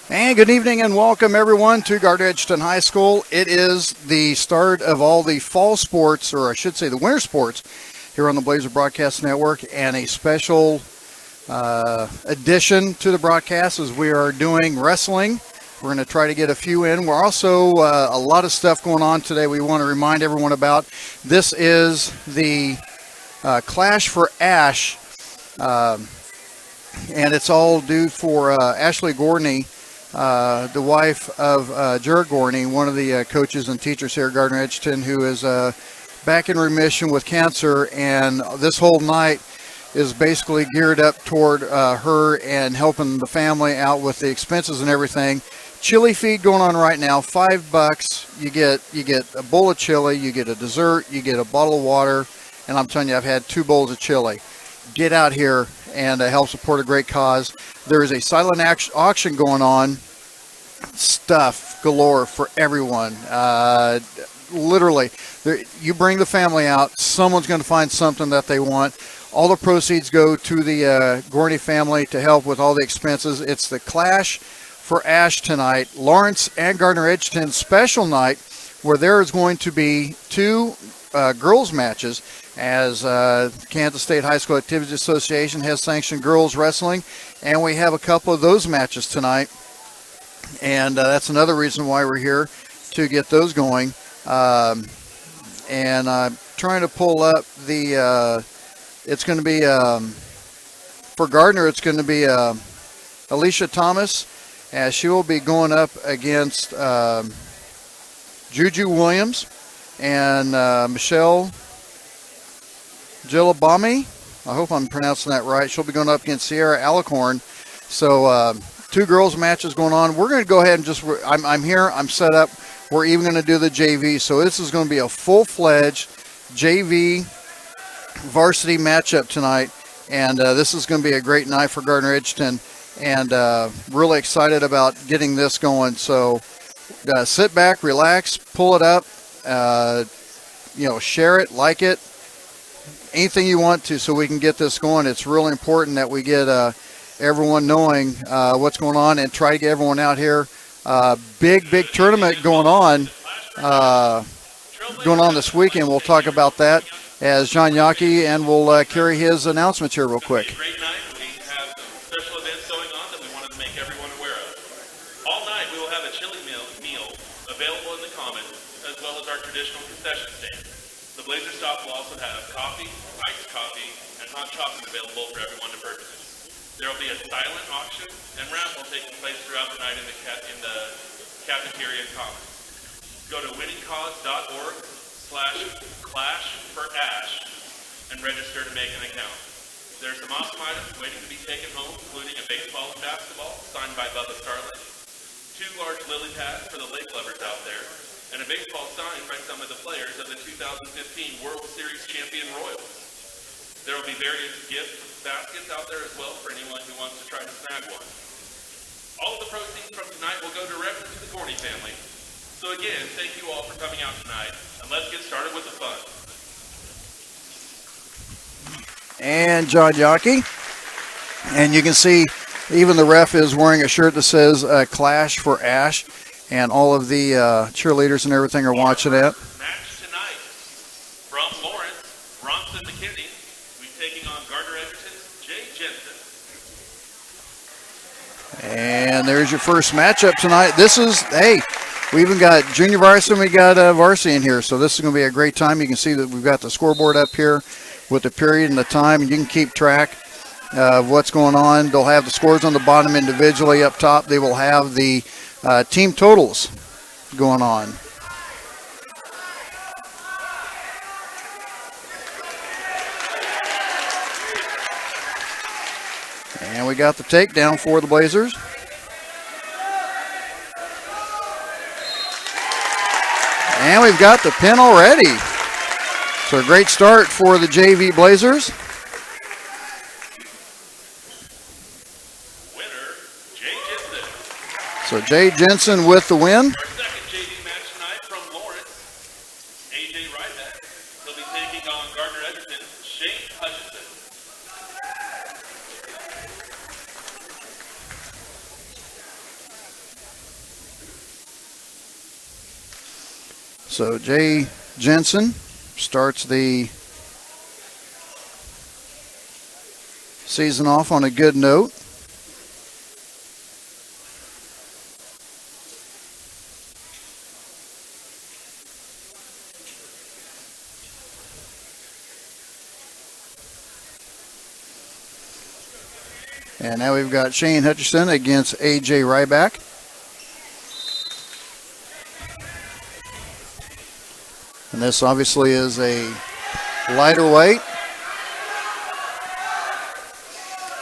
And good evening and welcome everyone to Gardner Edgerton High School. It is the start of all the fall sports, or I should say the winter sports, here on the Blazer Broadcast Network, and a special addition to the broadcast as we are doing wrestling. We're going to try to get a few in. We're also a lot of stuff going on today we want to remind everyone about. This is the Clash for Ash, and it's all due for Ashley Gordney, the wife of Jared Gorney, one of the coaches and teachers here at Gardner Edgerton, who is back in remission with cancer. And this whole night is basically geared up toward her and helping the family out with the expenses and everything. Chili feed going on right now, $5. You get a bowl of chili, you get a dessert, you get a bottle of water, and I'm telling you, I've had 2 bowls of chili. Get out here and help support a great cause. There is a silent auction going on. Stuff galore for everyone. Literally, you bring the family out, someone's going to find something that they want. All the proceeds go to the Gorney family to help with all the expenses. It's the Clash for Ash tonight. Lawrence and Gardner Edgerton special night, where there is going to be 2 girls matches, as Kansas State High School Activities Association has sanctioned girls wrestling, and we have a couple of those matches tonight, and that's another reason why we're here, to get those going. And I'm trying to pull up the it's going to be for Gardner, it's going to be Alicia Thomas, as she will be going up against Juju Williams and Michelle Gilabami. I hope I'm pronouncing that right. She'll be going up against Sierra Alicorn. So 2 girls matches going on. We're going to go ahead and I'm here. I'm set up. We're even going to do the JV. So this is going to be a full-fledged JV varsity matchup tonight. And this is going to be a great night for Gardner Edgerton. And really excited about getting this going. So sit back, relax, pull it up, share it, like it, anything you want to, so we can get this going. It's really important that we get everyone knowing what's going on and try to get everyone out here. Big tournament going on this weekend. We'll talk about that as John Yockey, and we'll carry his announcements here real quick. Great night. We have some special events going on that we want to make everyone aware of. All night we will have a chili meal available in the commons, as well as our traditional concession stand. The Blazer stop will also have coffee, iced coffee, and hot chocolate available for everyone to purchase. There will be a silent auction and raffle taking place throughout the night in the cafeteria commons. Go to winningcause.org/clashforash and register to make an account. There are some awesome items waiting to be taken home, including a baseball and basketball signed by Bubba Starlight, 2 large lily pads for the lake lovers out there, and a baseball signed by some of the players of the 2015 World Series champion Royals. There will be various gift baskets out there as well for anyone who wants to try to snag one. All of the proceeds from tonight will go directly to the Gorney family. So again, thank you all for coming out tonight, and let's get started with the fun. And John Yockey. And you can see even the ref is wearing a shirt that says Clash for Ash, and all of the cheerleaders and everything are watching it. Match tonight from Lawrence, Bronson McKinney. We're taking on Gardner Edgerton's Jay Jensen. And there's your first matchup tonight. We even got junior varsity and we got varsity in here, so this is going to be a great time. You can see that we've got the scoreboard up here with the period and the time, and you can keep track of what's going on. They'll have the scores on the bottom individually. Up top, they will have the team totals going on. And we got the takedown for the Blazers. And we've got the pin already. So a great start for the JV Blazers. Winner, Jay Jensen. So Jay Jensen with the win. Our second JV match tonight from Lawrence, AJ Ryback. He'll be taking on Gardner Edgerton, Shane Hutchinson. So Jay Jensen starts the season off on a good note. And now we've got Shane Hutchison against A.J. Ryback. And this obviously is a lighter weight.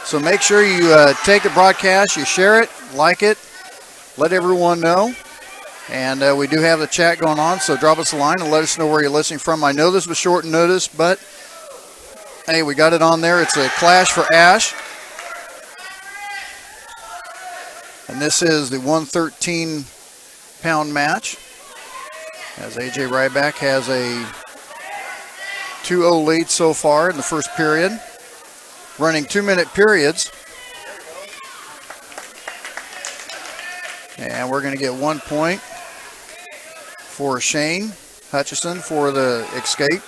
So make sure you take the broadcast, you share it, like it, let everyone know. And we do have the chat going on, so drop us a line and let us know where you're listening from. I know this was short notice, but hey, we got it on there. It's a clash for Ash. And this is the 113-pound match, as A.J. Ryback has a 2-0 lead so far in the first period, running 2-minute periods. And we're going to get 1 point for Shane Hutchison for the escape.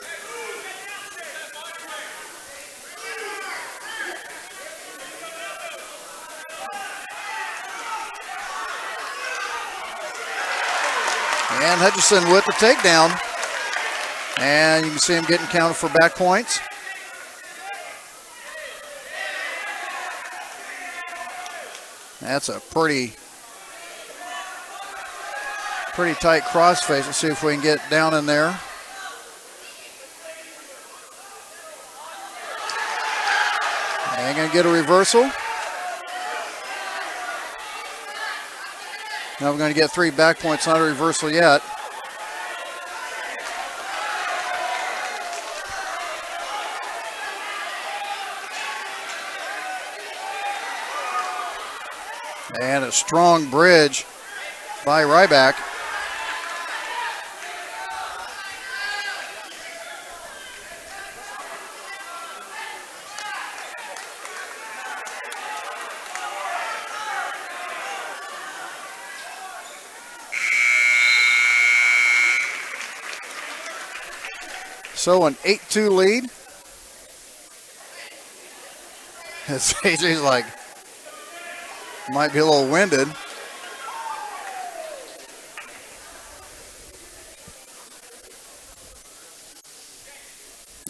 And Hutchison with the takedown. And you can see him getting counted for back points. That's a pretty tight crossface. Let's see if we can get down in there. And going to get a reversal. Now we're going to get 3 back points, not a reversal yet. And a strong bridge by Ryback. So an 8-2 lead. As AJ's like, might be a little winded.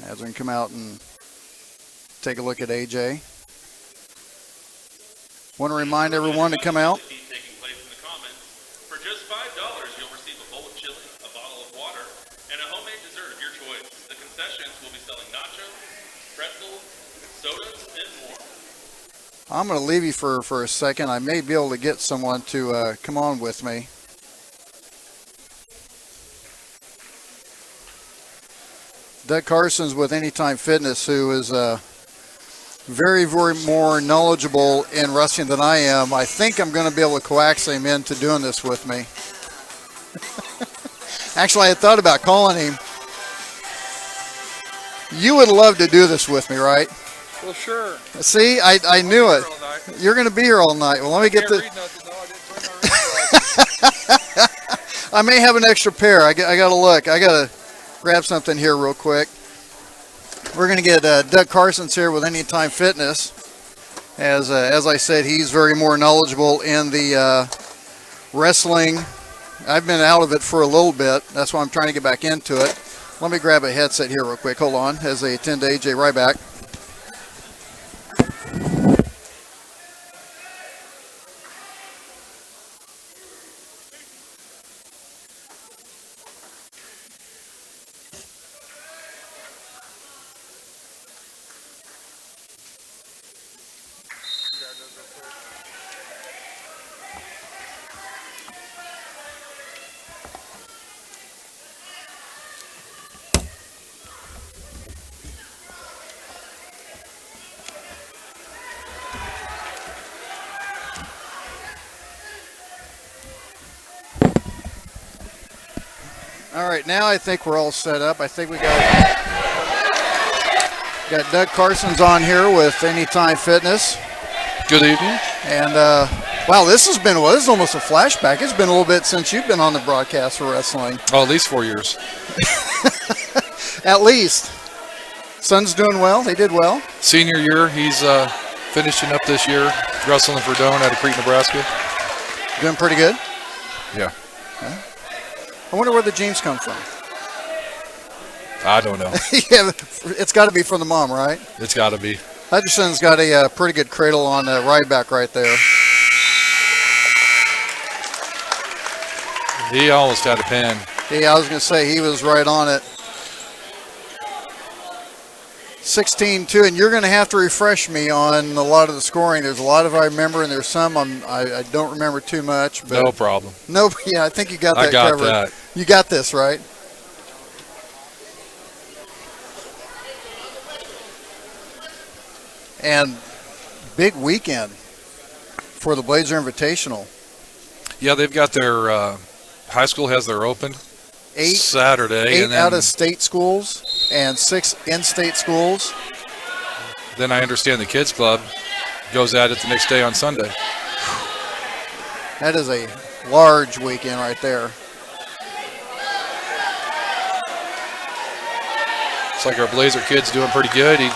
As we can come out and take a look at AJ. Want to remind everyone to come out. For just $5, you'll receive a bowl of chili, a bottle of water, and a homemade dessert of your choice. The concessions will be selling nachos, pretzels, sodas, and more. I'm going to leave you for a second. I may be able to get someone to come on with me. Doug Carson's with Anytime Fitness, who is very, very more knowledgeable in wrestling than I am. I think I'm going to be able to coax him into doing this with me. Actually, I had thought about calling him. You would love to do this with me, right? Well, sure. See, I knew it. You're going to be here all night. Well, let me get the... I may have an extra pair. I got to look. I got to grab something here real quick. We're going to get Doug Carson's here with Anytime Fitness. As I said, he's very more knowledgeable in the wrestling. I've been out of it for a little bit. That's why I'm trying to get back into it. Let me grab a headset here real quick. Hold on, as they attend to A.J. Ryback. All right, now I think we're all set up. I think we got Doug Carson's on here with Anytime Fitness. Good evening. And Wow, this is almost a flashback. It's been a little bit since you've been on the broadcast for wrestling. Oh, at least 4 years. At least. Son's doing well. They did well. Senior year, he's finishing up this year, wrestling for Doan out of Crete, Nebraska. Doing pretty good. Yeah. I wonder where the genes come from. I don't know. Yeah, it's got to be from the mom, right? It's got to be. Edgerton's got a pretty good cradle on the ride back right there. He almost had a pin. Yeah, I was going to say he was right on it. 16-2, and you're going to have to refresh me on a lot of the scoring. There's a lot of I remember, and there's some I don't remember too much. But No problem. No, yeah, I think you got that I got covered. that. You got this, right? And big weekend for the Blazer Invitational. Yeah, they've got their high school has their open Saturday. 8 and then, out-of-state schools and 6 in-state schools. Then I understand the kids club goes at it the next day on Sunday. That is a large weekend right there. It's like our Blazer kid's doing pretty good. He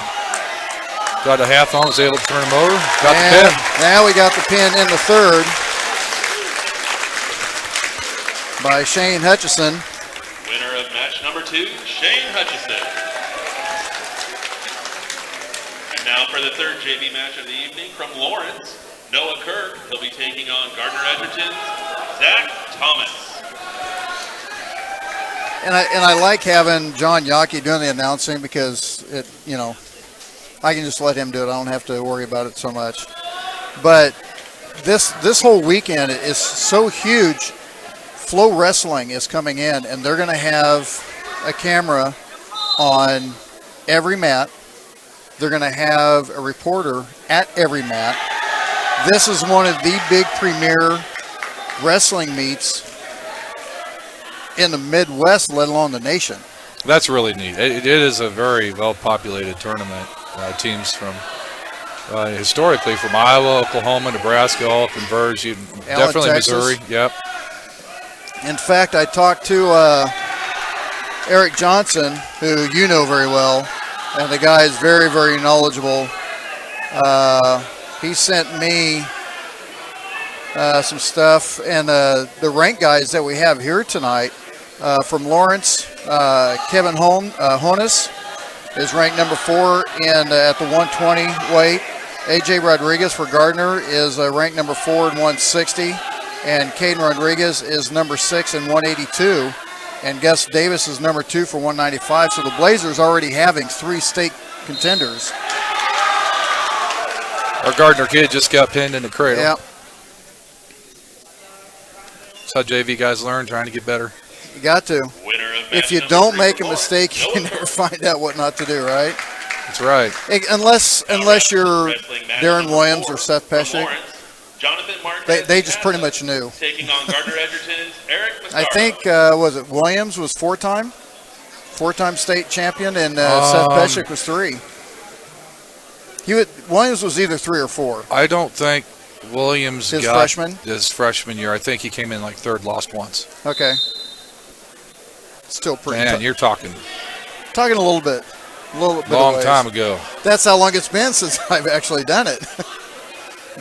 got a half on, was able to turn him over. Got the pin. Now we got the pin in the third by Shane Hutchison. Winner of match number 2, Shane Hutchison. And now for the third JV match of the evening from Lawrence, Noah Kirk. He'll be taking on Gardner Edgerton's Zach Thomas. And I like having John Yockey doing the announcing because I can just let him do it. I don't have to worry about it so much. But this whole weekend is so huge. Flow Wrestling is coming in, and they're going to have a camera on every mat. They're going to have a reporter at every mat. This is one of the big premier wrestling meets in the Midwest, let alone the nation. That's really neat. It is a very well-populated tournament. Teams from historically from Iowa, Oklahoma, Nebraska, all converge. Definitely Texas. Missouri. Yep. In fact, I talked to Eric Johnson, who you know very well, and the guy is very, very knowledgeable. He sent me some stuff, and the rank guys that we have here tonight from Lawrence, Kevin Honus is ranked number 4 at the 120 weight. AJ Rodriguez for Gardner is ranked number 4 in 160. And Caden Rodriguez is number 6 in 182. And Gus Davis is number 2 for 195. So the Blazers already having 3 state contenders. Our Gardner kid just got pinned in the cradle. Yep. That's how JV guys learn, trying to get better. You got to. Winner of match If you number don't 3 make for a Lawrence, mistake, you Noah never Kirk. find out what not to do, right? That's right. Unless you're Wrestling match Darren number Williams 4 or Seth from Pescick. Lawrence, Jonathan Marquez They just pretty Casa much knew. taking on Gardner Edgerton's Eric Massaro. I think, was it Williams was 4-time state champion, and Seth Pescick was 3. Williams was either 3 or 4. I don't think Williams His got freshman? his freshman year. I think he came in like 3rd, lost once. Okay. Still pretty Man, tough. you're talking Talking a little bit of long ways. time ago. That's how long it's been since I've actually done it.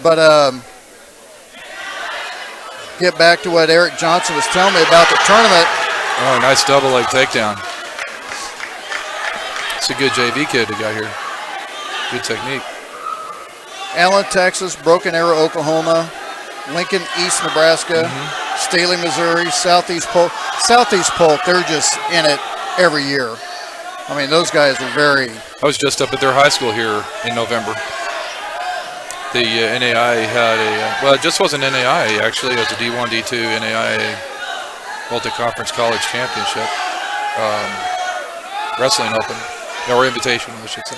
But get back to what Eric Johnson was telling me about the tournament. Oh, nice double leg takedown. It's a good JV kid that got here. Good technique. Allen, Texas, Broken Arrow, Oklahoma, Lincoln, East Nebraska, Staley, Missouri, Southeast Polk. Southeast Polk, they're just in it every year. I mean, those guys are very... I was just up at their high school here in November. The NAI had well, it just wasn't NAI, actually. It was a D1, D2 NAI Multi-Conference College Championship. Wrestling Open, or Invitational, I should say.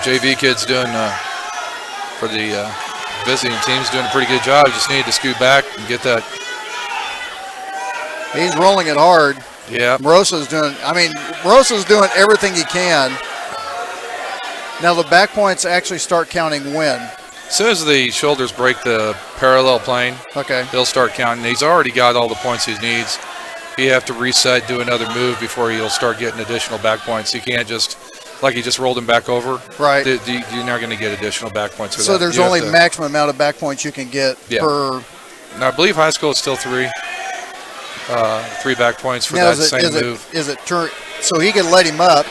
JV kid's doing, for the visiting team's doing a pretty good job. Just needed to scoot back and get that He's rolling it hard. Yeah. Moroso's doing everything he can. Now the back points actually start counting when? As soon as the shoulders break the parallel plane, Okay. they'll start counting. He's already got all the points he needs. He have to reset, do another move before he'll start getting additional back points. He can't just, like he just rolled him back over. Right. You're not going to get additional back points for that. So there's only maximum amount of back points you can get per. Now, I believe high school is still 3 back points for that same move. So he can let him up,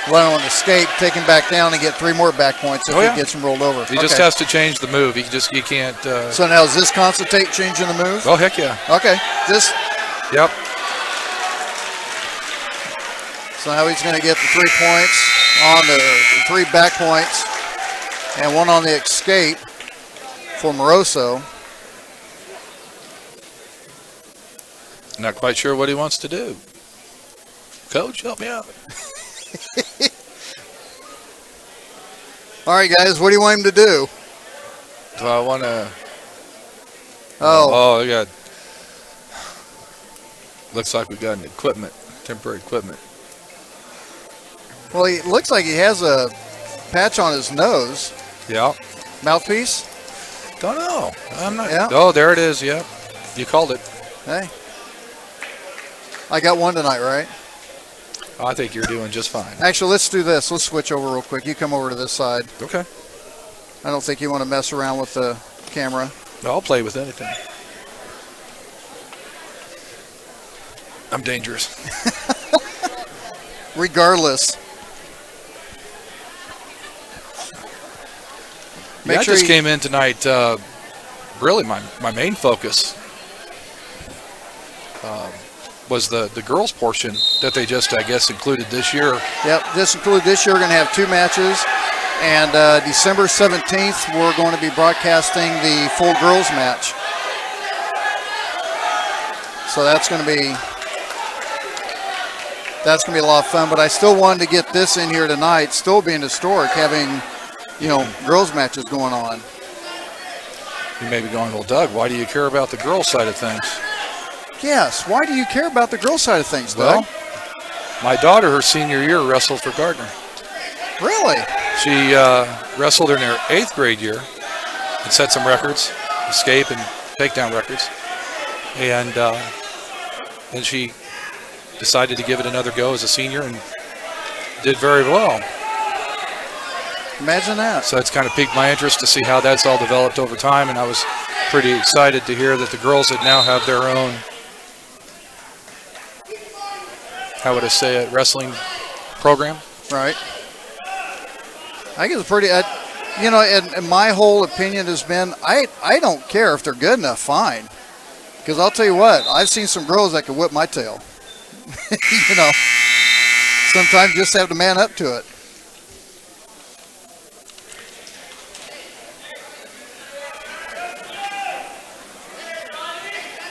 let him on escape, take him back down, and get 3 more back points if he gets him rolled over. He just has to change the move. He can't. So now is this concentrate changing the move? Oh, heck yeah. Okay. Yep. So now he's going to get the 3 points on the 3 back points and 1 on the escape for Moroso. Not quite sure what he wants to do. Coach, help me out. All right, guys, what do you want him to do? Do I want to? Oh, I got. Looks like we got an temporary equipment. well, it looks like he has a patch on his nose. Yeah. Mouthpiece? Don't know. I'm not. Yeah. Oh, there it is. Yeah. You called it. Hey. I got one tonight, right? I think you're doing just fine. Actually, let's do this. Let's switch over real quick. You come over to this side. Okay. I don't think you want to mess around with the camera. I'll play with anything. I'm dangerous. Regardless. I just came in tonight. Really, my main focus was the girls portion that they just, I guess, included this year. Yep, this included this year. We're going to have 2 matches. And December 17th, we're going to be broadcasting the full girls match. So that's going to be a lot of fun. But I still wanted to get this in here tonight, still being historic, having, girls matches going on. You may be going, well, Doug, why do you care about the girls side of things? Yes, why do you care about the girls side of things, Doug? Well, my daughter, her senior year, wrestled for Gardner. Really? She wrestled in her 8th grade year and set some records, escape and takedown records. And then she decided to give it another go as a senior and did very well. Imagine that. So it's kind of piqued my interest to see how that's all developed over time, and I was pretty excited to hear that the girls that now have their own, how would I say it, wrestling program. Right. I think it's pretty, and my whole opinion has been, I don't care if they're good enough, fine. Because I'll tell you what, I've seen some girls that can whip my tail. Sometimes just have to man up to it.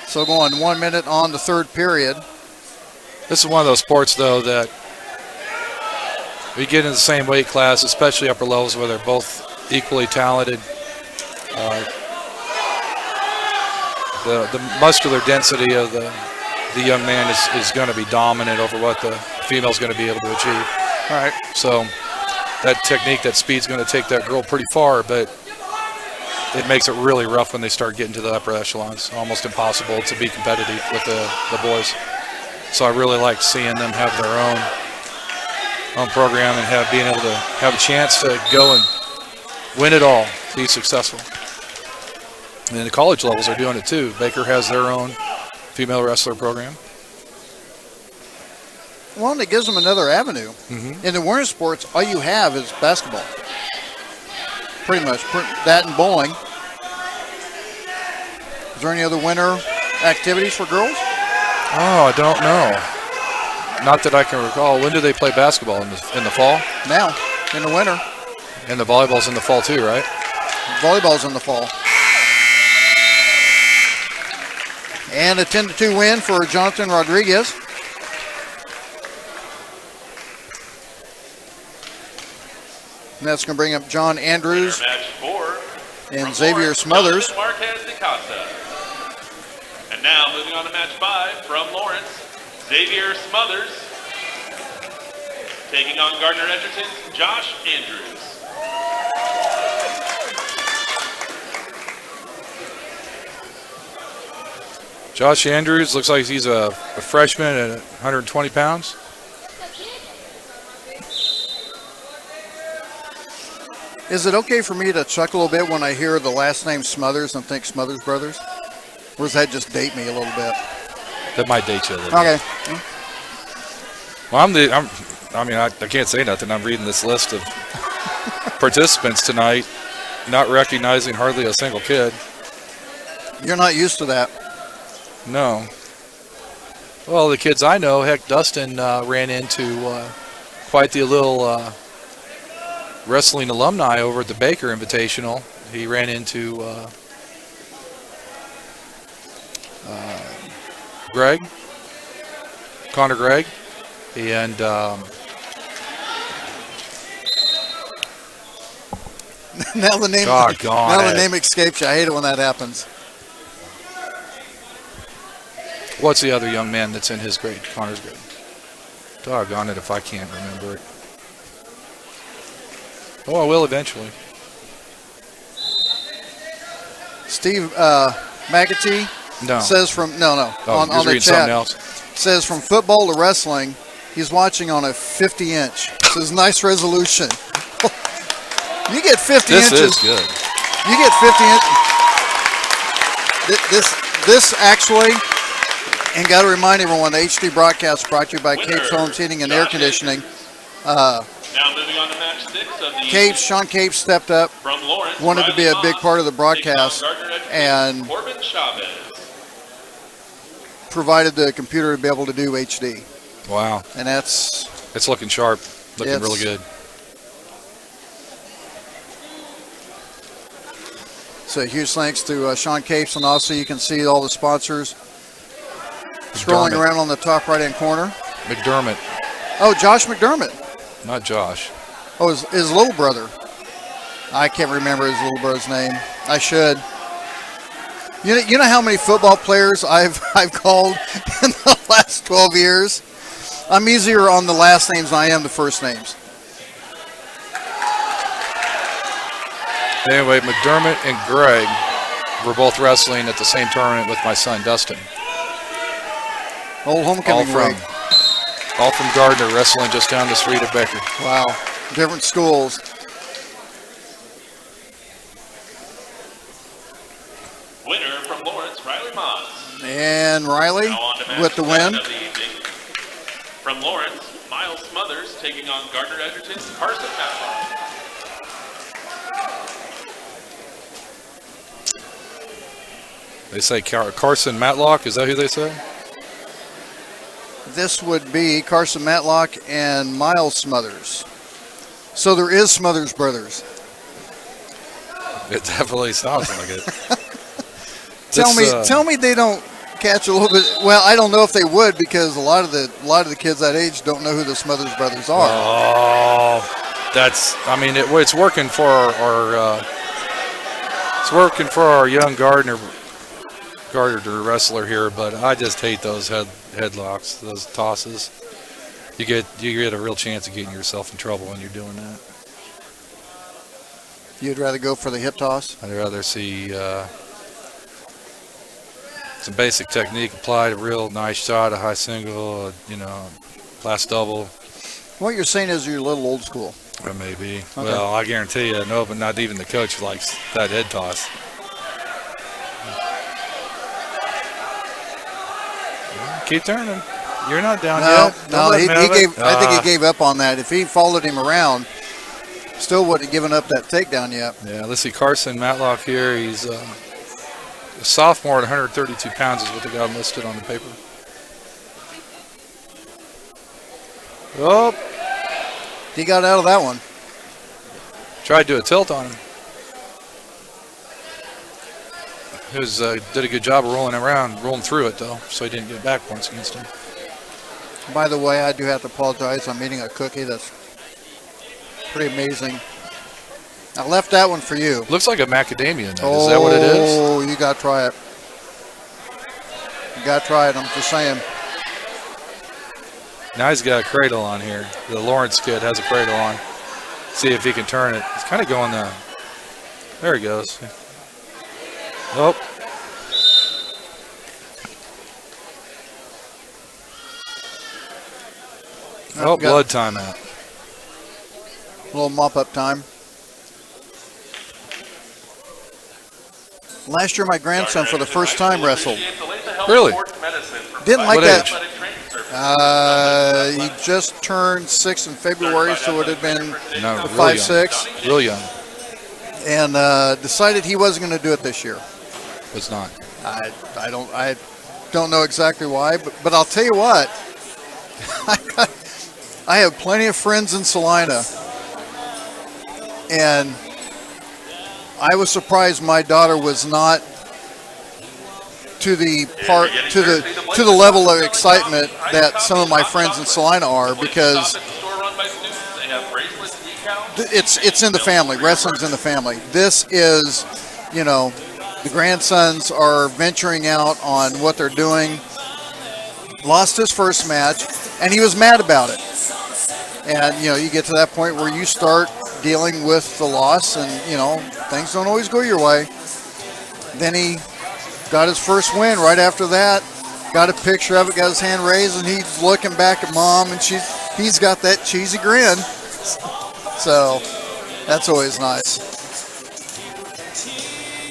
So going 1 minute on the 3rd period. This is one of those sports, though, that we get in the same weight class, especially upper levels where they're both equally talented. The muscular density of the young man is going to be dominant over what the female's going to be able to achieve. All right. So that technique, that speed's going to take that girl pretty far, but it makes it really rough when they start getting to the upper echelons. Almost impossible to be competitive with the boys. So I really like seeing them have their own program and being able to have a chance to go and win it all, be successful. And then the college levels are doing it too. Baker has their own female wrestler program. Well, and it gives them another avenue. Mm-hmm. In the winter sports, all you have is basketball. Pretty much. That and bowling. Is there any other winter activities for girls? Oh, I don't know. Not that I can recall. When do they play basketball? In the fall? Now, in the winter. And the volleyball's in the fall too, right? Volleyball's in the fall. And a 10-2 win for Jonathan Rodriguez. And that's going to bring up John Andrews and Xavier Smothers. Marquez de Casa. And And now moving on to match 5 from Lawrence, Xavier Smothers taking on Gardner Edgerton's Josh Andrews. Josh Andrews looks like he's a freshman at 120 pounds. Is it okay for me to chuckle a bit when I hear the last name Smothers and think Smothers Brothers? Or does that just date me a little bit? That might date you a little Okay. bit. Well, I can't say nothing. I'm reading this list of participants tonight, not recognizing hardly a single kid. You're not used to that. No. Well, the kids I know, heck, Dustin ran into quite the little wrestling alumni over at the Baker Invitational. He ran into Connor Gregg, and now the name the name escapes you. I hate it when that happens. What's the other young man that's in his grade? Connor's grade. Doggone it if I can't remember it. Oh, I will eventually. Steve McAtee No. says from Oh, on the reading chat something else. says from football to wrestling, he's watching on a 50-inch. Says nice resolution. You get 50 This inches. is good. You get 50 inches. This actually, and got to remind everyone, the HD broadcast brought to you by Capes Homes Heating and Air Conditioning. Now moving on to match 6 of the Capes, Sean Capes stepped up, from Lawrence, wanted to be a big part of the broadcast, taking on Gardner Edgerton, and Corbin Chavez. provided the computer to be able to do HD. Wow. And that's It's looking sharp. Looking It's- really good. so huge thanks to Sean Capes, and also you can see all the sponsors scrolling McDermott. around on the top right-hand corner. McDermott, Oh, Josh McDermott. not Josh. Oh, his little brother. I can't remember his little brother's name. I should. You know how many football players I've called in the last 12 years? I'm easier on the last names than I am the first names. Anyway, McDermott and Greg were both wrestling at the same tournament with my son, Dustin. Old homecoming week. All from Gardner, wrestling just down the street at Becker. Wow. Different schools. Winner from Lawrence, Riley Moss. And Riley Now on to match with the 7 win. of the evening. From Lawrence, Miles Smothers taking on Gardner Edgerton's Carson Matlock. They say Carson Matlock. Is that who they say? This would be Carson Matlock and Miles Smothers. So there is Smothers Brothers. It definitely sounds like it. Tell me they don't catch a little bit. Well, I don't know if they would, because a lot of the kids that age don't know who the Smothers Brothers are. Oh, that's. I mean, it's working for our. It's working for our young Gardner wrestler here, but I just hate those headlocks, those tosses. You get a real chance of getting yourself in trouble when you're doing that. You'd rather go for the hip toss? I'd rather see some basic technique applied, a real nice shot, a high single, last double. What you're saying is you're a little old school. Or maybe. Okay. Well, I guarantee you, no, but not even the coach likes that head toss. Keep turning. You're not down yet. No, Don't let him have it. I think he gave up on that. If he followed him around, still wouldn't have given up that takedown yet. Yeah, let's see. Carson Matlock here. He's a sophomore at 132 pounds is what they got him listed on the paper. Oh, He got out of that one. tried to do a tilt on him. He did a good job of rolling through it, though, so he didn't get back points against him. By the way, I do have to apologize. I'm eating a cookie that's pretty amazing. I left that one for you. Looks like a macadamia nut. Is that what it is? Oh, you got to try it. You got to try it. I'm just saying. Now he's got a cradle on here. The Lawrence kid has a cradle on. See if he can turn it. He's kind of going the. There he goes. Oh. Oh, blood timeout. A little mop-up time. Last year, my grandson, for the first time, wrestled. Really? Didn't like What that. age? He just turned 6 in February, so it would have been No, real 5, young. 6. Real young. And decided he wasn't going to do it this year. Was not. I don't know exactly why, but I'll tell you what. I have plenty of friends in Salina, and I was surprised my daughter was not to the level of excitement that some of my friends in Salina are, because it's in the family. Wrestling's in the family. This is, the grandsons are venturing out on what they're doing. Lost his first match, and he was mad about it. And, you get to that point where you start dealing with the loss, and, things don't always go your way. Then he got his first win right after that. Got a picture of it, got his hand raised, and he's looking back at Mom, and he's got that cheesy grin. So that's always nice.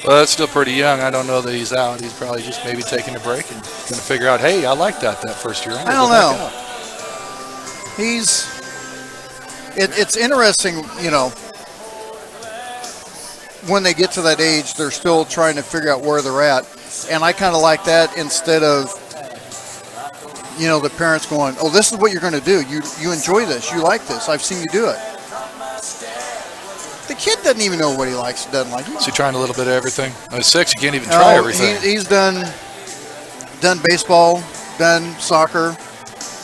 Well, that's still pretty young. I don't know that he's out. He's probably just maybe taking a break and going to figure out, hey, I like that first year. I don't know. It's interesting, when they get to that age, they're still trying to figure out where they're at. And I kind of like that, instead of, the parents going, oh, this is what you're going to do. You enjoy this. You like this. I've seen you do it. The kid doesn't even know what he likes and doesn't like. Is he trying a little bit of everything? At 6, you can't even try everything. He's done baseball, done soccer.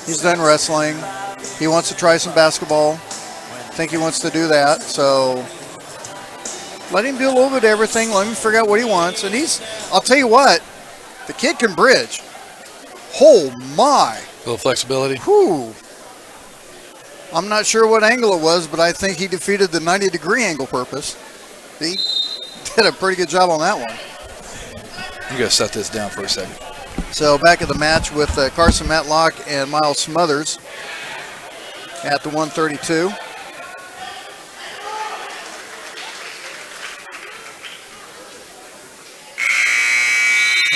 He's done wrestling. He wants to try some basketball. I think he wants to do that. So let him do a little bit of everything. Let him figure out what he wants. And I'll tell you what, the kid can bridge. Oh, my. A little flexibility. Whew. I'm not sure what angle it was, but I think he defeated the 90-degree angle purpose. He did a pretty good job on that one. I'm going to set this down for a second. So back at the match with Carson Matlock and Miles Smothers at the 132.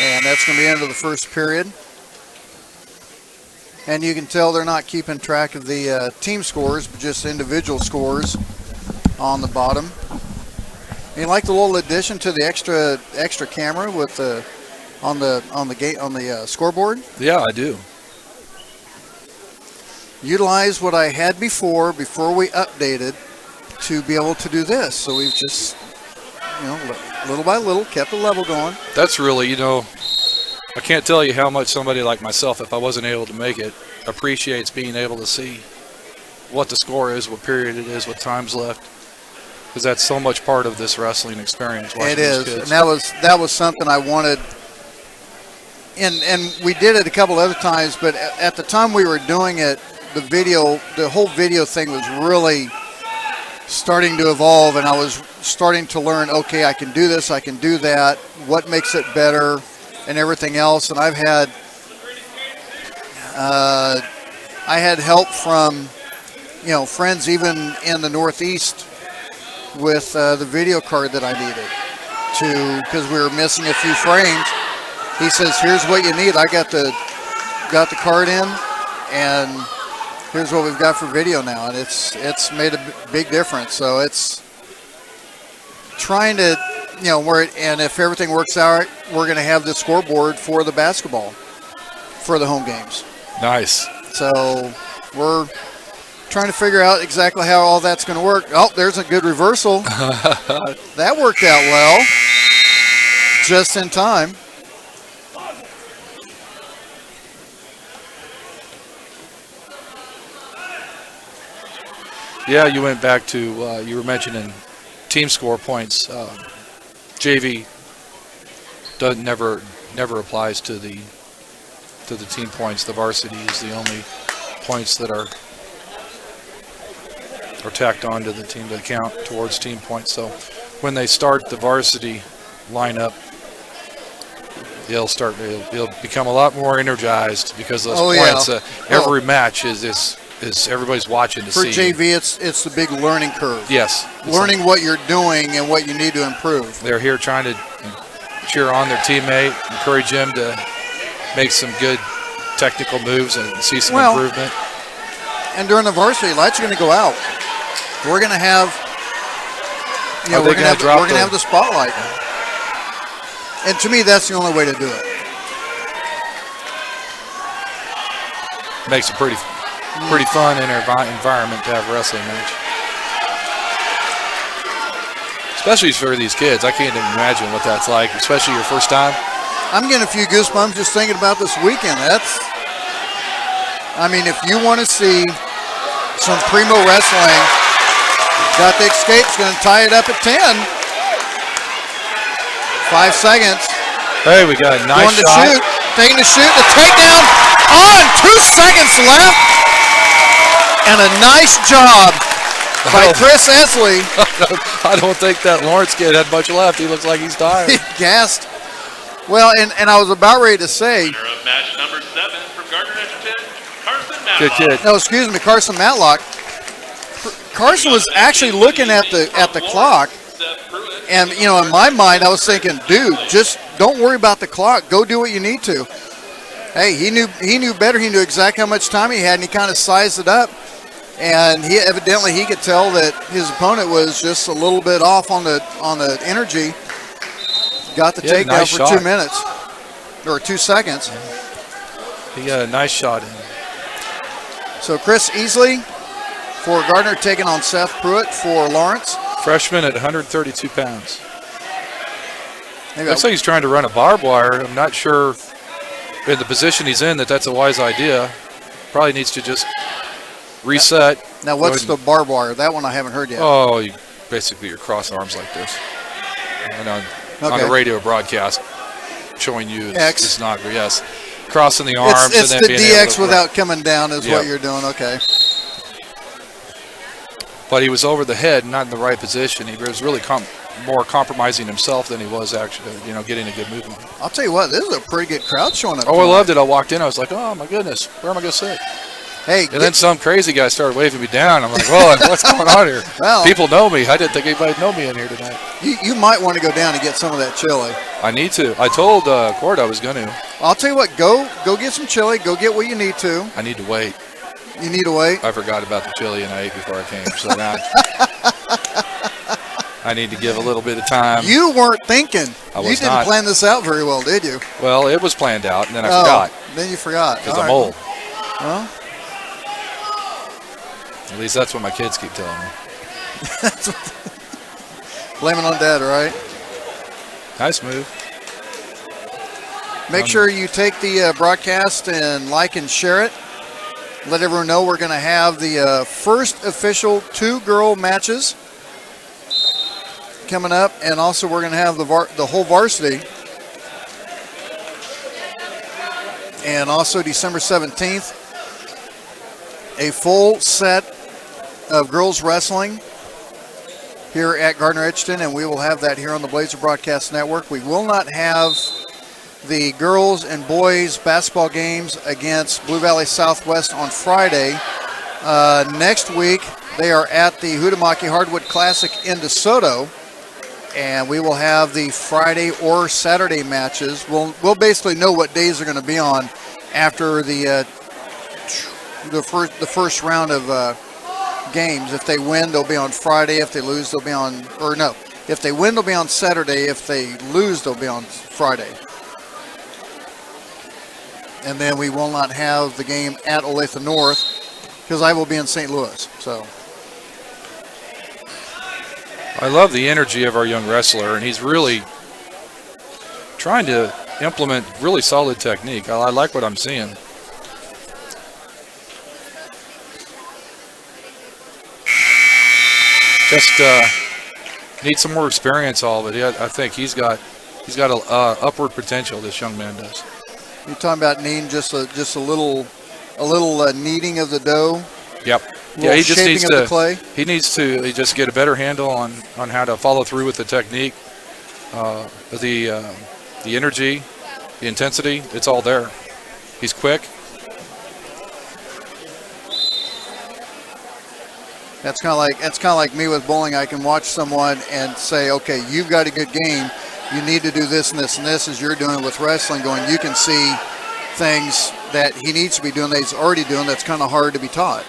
And that's going to be the end of the first period. And you can tell they're not keeping track of the team scores, but just individual scores on the bottom. And you like the little addition to the extra camera with on the scoreboard? Yeah, I do. Utilize what I had before we updated to be able to do this. So we've just, little by little kept the level going. That's really, I can't tell you how much somebody like myself, if I wasn't able to make it, appreciates being able to see what the score is, what period it is, what time's left, because that's so much part of this wrestling experience. It is, and that was something I wanted, and we did it a couple other times, but at the time we were doing it, the whole video thing was really starting to evolve, and I was starting to learn, okay, I can do this, I can do that, what makes it better, and everything else. And I had help from, friends even in the Northeast with the video card that I needed because we were missing a few frames. He says, here's what you need. I got the card in, and here's what we've got for video now. And it's made a big difference. So it's trying to, and if everything works out, we're going to have the scoreboard for the basketball for the home games. Nice. So we're trying to figure out exactly how all that's going to work. Oh, there's a good reversal. That worked out well, just in time. Yeah, you went back to, you were mentioning team score points. JV never applies to the to the team points. The varsity is the only points that are tacked on to the team that count towards team points. So when they start the varsity lineup, they'll become a lot more energized because those points. Every match is everybody's watching to see. For JV, it's the big learning curve. Yes, learning what you're doing and what you need to improve. They're here trying to cheer on their teammate, encourage him to make some good technical moves and see some improvement. And during the varsity, lights are going to go out. We're going to have, we're going to have the spotlight. And to me, that's the only way to do it. Makes a pretty fun environment to have a wrestling match. Especially for these kids. I can't even imagine what that's like, especially your first time. I'm getting a few goosebumps just thinking about this weekend. If you want to see some primo wrestling, got the escape's going to tie it up at 10. 5 seconds. Hey, we got a nice shot. Shoot. Taking the shoot. The takedown on. 2 seconds left. And a nice job by Chris Esley. I don't think that Lawrence kid had much left. He looks like he's tired. Gassed. Well, and I was about ready to say. Match number 7 from Gardner, Edgerton, Carson Matlock. Good kid. No, excuse me, Carson Matlock. Carson was actually looking at the clock. And, in my mind, I was thinking, dude, just don't worry about the clock. Go do what you need to. Hey, he knew better. He knew exactly how much time he had, and he kind of sized it up. And he could tell that his opponent was just a little bit off on the energy. Got the takedown for shot. 2 minutes or 2 seconds. He got a nice shot in. So Chris Easley for Gardner taking on Seth Pruitt for Lawrence. Freshman at 132 pounds. Looks like he's trying to run a barbed wire. I'm not sure in the position he's in that's a wise idea. Probably needs to just reset. Now, what's the barbed wire? That one I haven't heard yet. Oh, basically your cross arms like this. And on a radio broadcast showing you it's not, yes. Crossing the arms. It's and then the DX without coming down is what you're doing. Okay. But he was over the head, not in the right position. He was really more compromising himself than he was actually, getting a good movement. I'll tell you what, this is a pretty good crowd showing up. Oh, I loved it. I walked in. I was like, oh, my goodness, where am I going to sit? Hey, and then some crazy guy started waving me down. I'm like, whoa, what's going on here? Well, people know me. I didn't think anybody know me in here tonight. You might want to go down and get some of that chili. I need to. I told Cord I was going to. I'll tell you what, go get some chili. Go get what you need to. I need to wait. You need to wait? I forgot about the chili and I ate before I came. So now I need to give a little bit of time. You weren't thinking. You didn't plan this out very well, did you? Well, it was planned out, and then I forgot. Then you forgot. Because I'm old. Well, at least that's what my kids keep telling me. Blame it on Dad, right? Nice move. Make sure you take the broadcast and like and share it. Let everyone know we're going to have the first official 2-girl matches coming up, and also we're going to have the whole varsity. And also December 17th, a full set of girls wrestling here at Gardner Edgerton, and we will have that here on the Blazer Broadcast Network. We will not have the girls and boys basketball games against Blue Valley Southwest on Friday. Next week, they are at the Hudamaki Hardwood Classic in DeSoto, and we will have the Friday or Saturday matches. We'll basically know what days are going to be on after the first round of games. If they win, they'll be on Friday. If they lose, they'll be on, if they win, they'll be on Saturday. If they lose, they'll be on Friday. And then we will not have the game at Olathe North because I will be in St. Louis. So I love the energy of our young wrestler, and he's really trying to implement really solid technique. I like what I'm seeing. Just needs some more experience, all of it. I think he's got upward potential. This young man does. You're talking about needing just a little kneading of the dough. Yep. A Yeah, he little just shaping needs of to. the clay. He needs to just get a better handle on how to follow through with the technique, the energy, the intensity. It's all there. He's quick. That's kind of like me with bowling. I can watch someone and say, okay, you've got a good game. You need to do this and this and this, as you're doing with wrestling. Going, you can see things that he needs to be doing that he's already doing. That's kind of hard to be taught.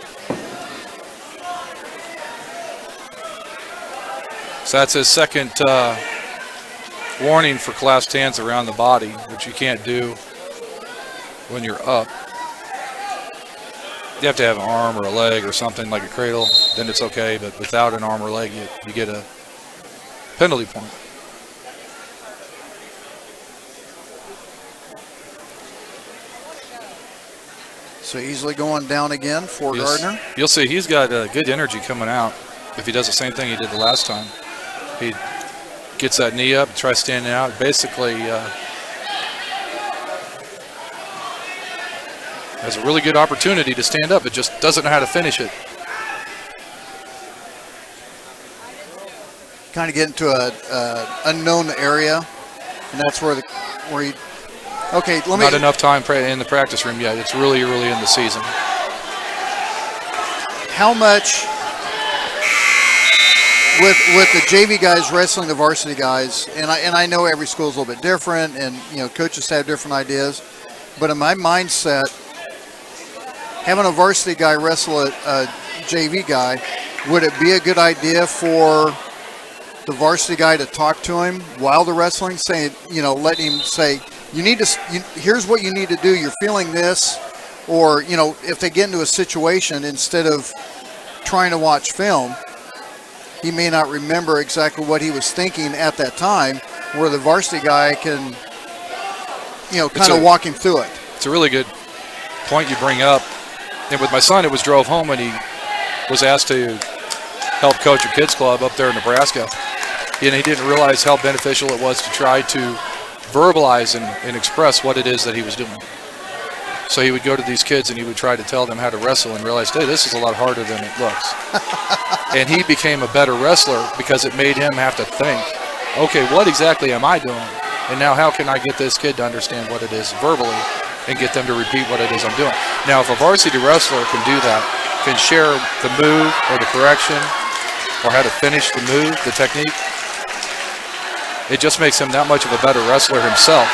So that's his second warning for clasped hands around the body, which you can't do when you're up. You have to have an arm or a leg or something like a cradle, then it's okay. But without an arm or leg, you get a penalty point. So easily going down again for Gardner. You'll see he's got good energy coming out if he does the same thing he did the last time. He gets that knee up, tries standing out. Basically, has a really good opportunity to stand up. It just doesn't know how to finish it. Kind of get into a unknown area, and that's where he. Okay, let me. Not enough time in the practice room yet. It's really early in the season. How much with the JV guys wrestling the varsity guys, and I know every school is a little bit different, and coaches have different ideas, but in my mindset, having a varsity guy wrestle a JV guy, would it be a good idea for the varsity guy to talk to him while they're wrestling, saying, letting him say, here's what you need to do. You're feeling this, or if they get into a situation, instead of trying to watch film, he may not remember exactly what he was thinking at that time, where the varsity guy can, kind of walk him through it. It's a really good point you bring up. And with my son, it was drove home when he was asked to help coach a kids club up there in Nebraska. And he didn't realize how beneficial it was to try to verbalize and express what it is that he was doing. So he would go to these kids and he would try to tell them how to wrestle and realize, hey, this is a lot harder than it looks. And he became a better wrestler because it made him have to think, okay, what exactly am I doing? And now how can I get this kid to understand what it is verbally and get them to repeat what it is I'm doing? Now, if a varsity wrestler can do that, can share the move or the correction or how to finish the move, the technique, it just makes him that much of a better wrestler himself.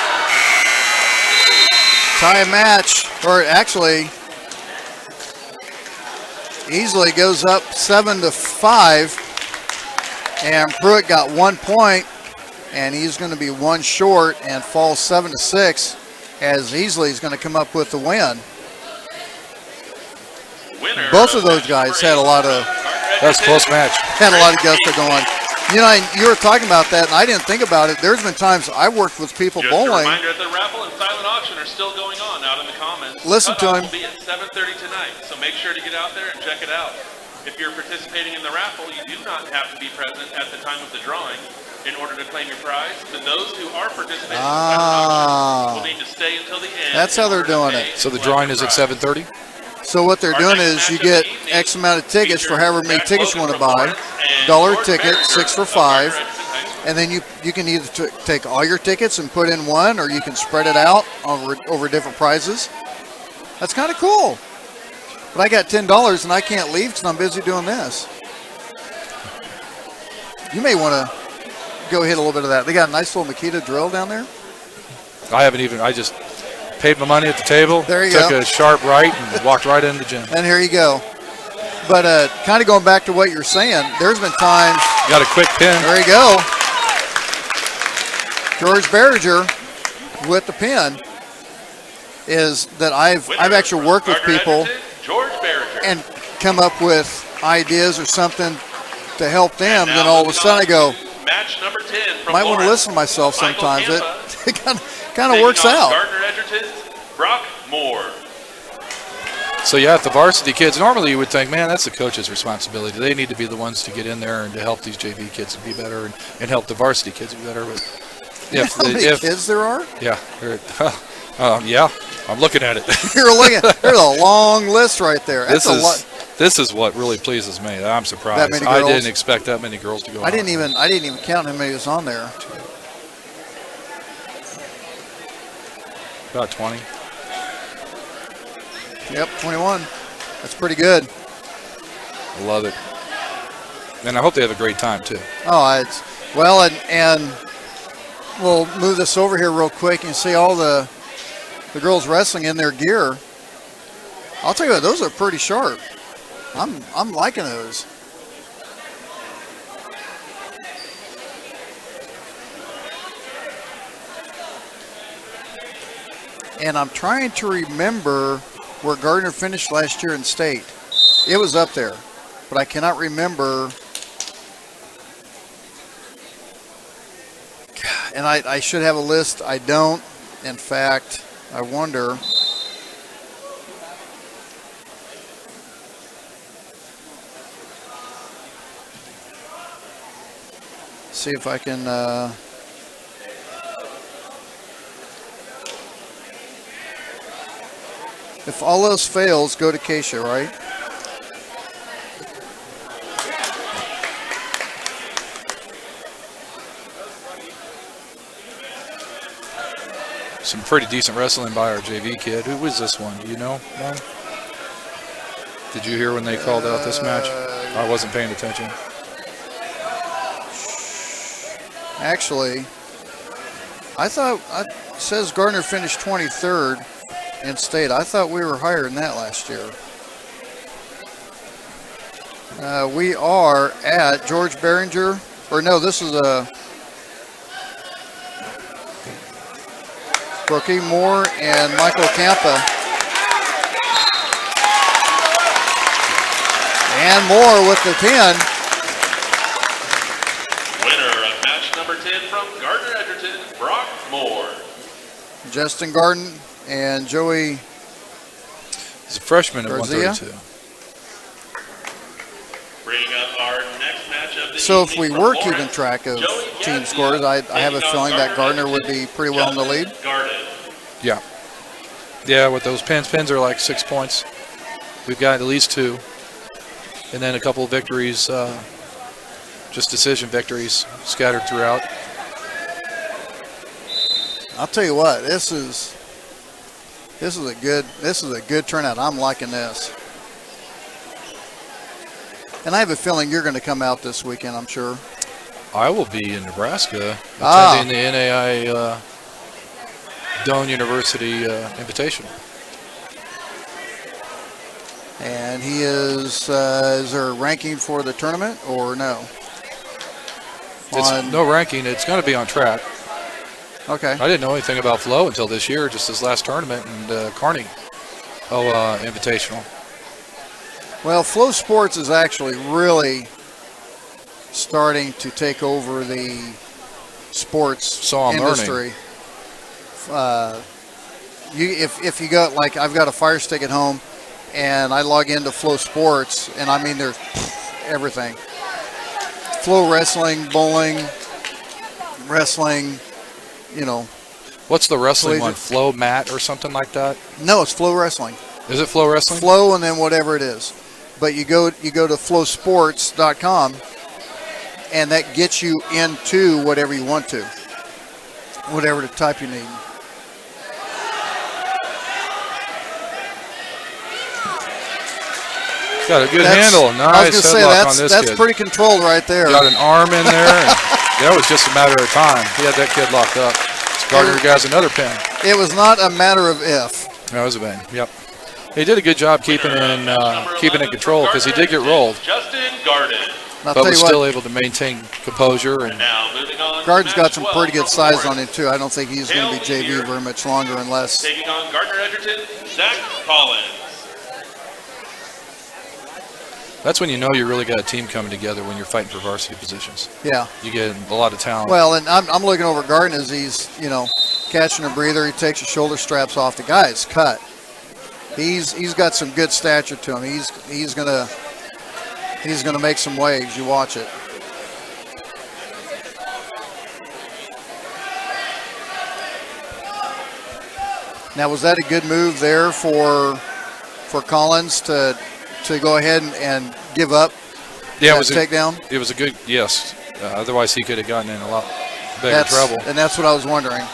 Tie a match, or actually easily goes up 7-5, and Pruitt got 1 point, and he's going to be one short and falls 7-6, as Easley is going to come up with the win. Winner. Both of those guys had a lot of That's a close match. Had a lot of gusto going. You were talking about that, and I didn't think about it. There's been times I worked with people Just bowling. a reminder that the raffle and silent auction are still going on out in the comments. Listen to him. Will be at 7:30 tonight, so make sure to get out there and check it out. If you're participating in the raffle, you do not have to be present at the time of the drawing in order to claim your prize. But those who are participating in the silent auction will need to stay until the end. That's how they're doing it. So the drawing is at 7:30? So what they're doing is you get X amount of tickets for however many tickets you want to buy. $1 ticket, 6 for $5. And then you can either take all your tickets and put in one, or you can spread it out over different prizes. That's kind of cool. But I got $10 and I can't leave because I'm busy doing this. You may want to go hit a little bit of that. They got a nice little Makita drill down there. I just paid my money at the table, There you took go. a sharp right, and walked right in the gym. And here you go. But kind of going back to what you're saying, there's been times. Got a quick pin. There you go. George Berringer with the pin is that I've actually worked with Gardner, people Edgerton, George Berringer. and come up with ideas or something to help them. And Then now all of a moving sudden on I go, to match number 10 from might want to Lawrence. listen to myself Michael sometimes. Campa It kind of taking works on out. Gardner Edgerton, Brock Moore. So yeah, the varsity kids, normally you would think, man, that's the coach's responsibility. They need to be the ones to get in there and to help these JV kids be better and help the varsity kids be better. But You know how many kids there are? Yeah, Yeah, I'm looking at it. You're looking. There's a long list right there. That's a lot. This is what really pleases me. I'm surprised. That many I girls? didn't expect that many girls to go. I didn't even count how many was on there. About 20. Yep, 21. That's pretty good. I love it. And I hope they have a great time too. Oh, it's well, and we'll move this over here real quick and see all the girls wrestling in their gear. I'll tell you what, those are pretty sharp. I'm liking those. And I'm trying to remember where Gardner finished last year in state. It was up there, but I cannot remember. And I should have a list. I don't. In fact, I wonder. See if I can. If all else fails, go to Keisha, right? Some pretty decent wrestling by our JV kid. Who was this one? Do you know, Ron? Did you hear when they called out this match? I wasn't paying attention. Actually, I thought it says Gardner finished 23rd in state. I thought we were higher than that last year. We are at George Behringer, or no, this is a Brookie Moore and Michael Campa. And Moore with the 10. Winner of match number 10 from Gardner, Edgerton, Brock Moore. Justin Garden and Joey. He's a freshman at Garcia. 132. Bringing up our next match of the So if evening we from were Lawrence, keeping track of Joey team Gadsden, scores, I have a taking on feeling that Gardner would be pretty well in the lead. Garden. Yeah. Yeah, with those pins. Pins are like 6 points. We've got at least 2. And then a couple of victories, just decision victories scattered throughout. I'll tell you what, this is a good turnout. I'm liking this. And I have a feeling you're going to come out this weekend, I'm sure. I will be in Nebraska attending the NAI Doane University Invitational. And he is there a ranking for the tournament or no? It's no ranking. It's going to be on track. Okay. I didn't know anything about Flow until this year, just this last tournament and Kearney Invitational. Well, Flow Sports is actually really starting to take over the sports So I'm industry. If you go, like I've got a Fire Stick at home, and I log into Flow Sports, and I mean there's everything. Flow wrestling, bowling, wrestling, you know. What's the wrestling one? Collegiate. Flow Mat or something like that? No, it's Flow Wrestling. Is it Flow Wrestling? Flow and then whatever it is. But you go to flowsports.com, and that gets you into whatever you want to, whatever the type you need. Got a good handle. Nice I was going to say, headlock on this that's kid. pretty controlled right there. Got an arm in there. And that was just a matter of time. He had that kid locked up. Gardner has another pin. It was not a matter of if. That was a bang. Yep. He did a good job keeping in control because he did get rolled, Justin Garden. I'll but tell was you still what, able to maintain composure. And Now moving on. to Garden's got match some 12 pretty good from size Lawrence. on him, too. I don't think he's going to be JV very much longer unless. Taking on Gardner Edgerton, Zach Collins. that's when you know you really got a team coming together when you're fighting for varsity positions. Yeah. You get a lot of talent. Well, and I'm looking over Garden as he's, catching a breather. He takes the shoulder straps off. The guy is cut. He's got some good stature to him. He's gonna make some waves. You watch it. Now, was that a good move there for Collins to go ahead and give up? Yeah, it was a takedown. It was a good yes. Otherwise, he could have gotten in a lot bigger trouble. And that's what I was wondering.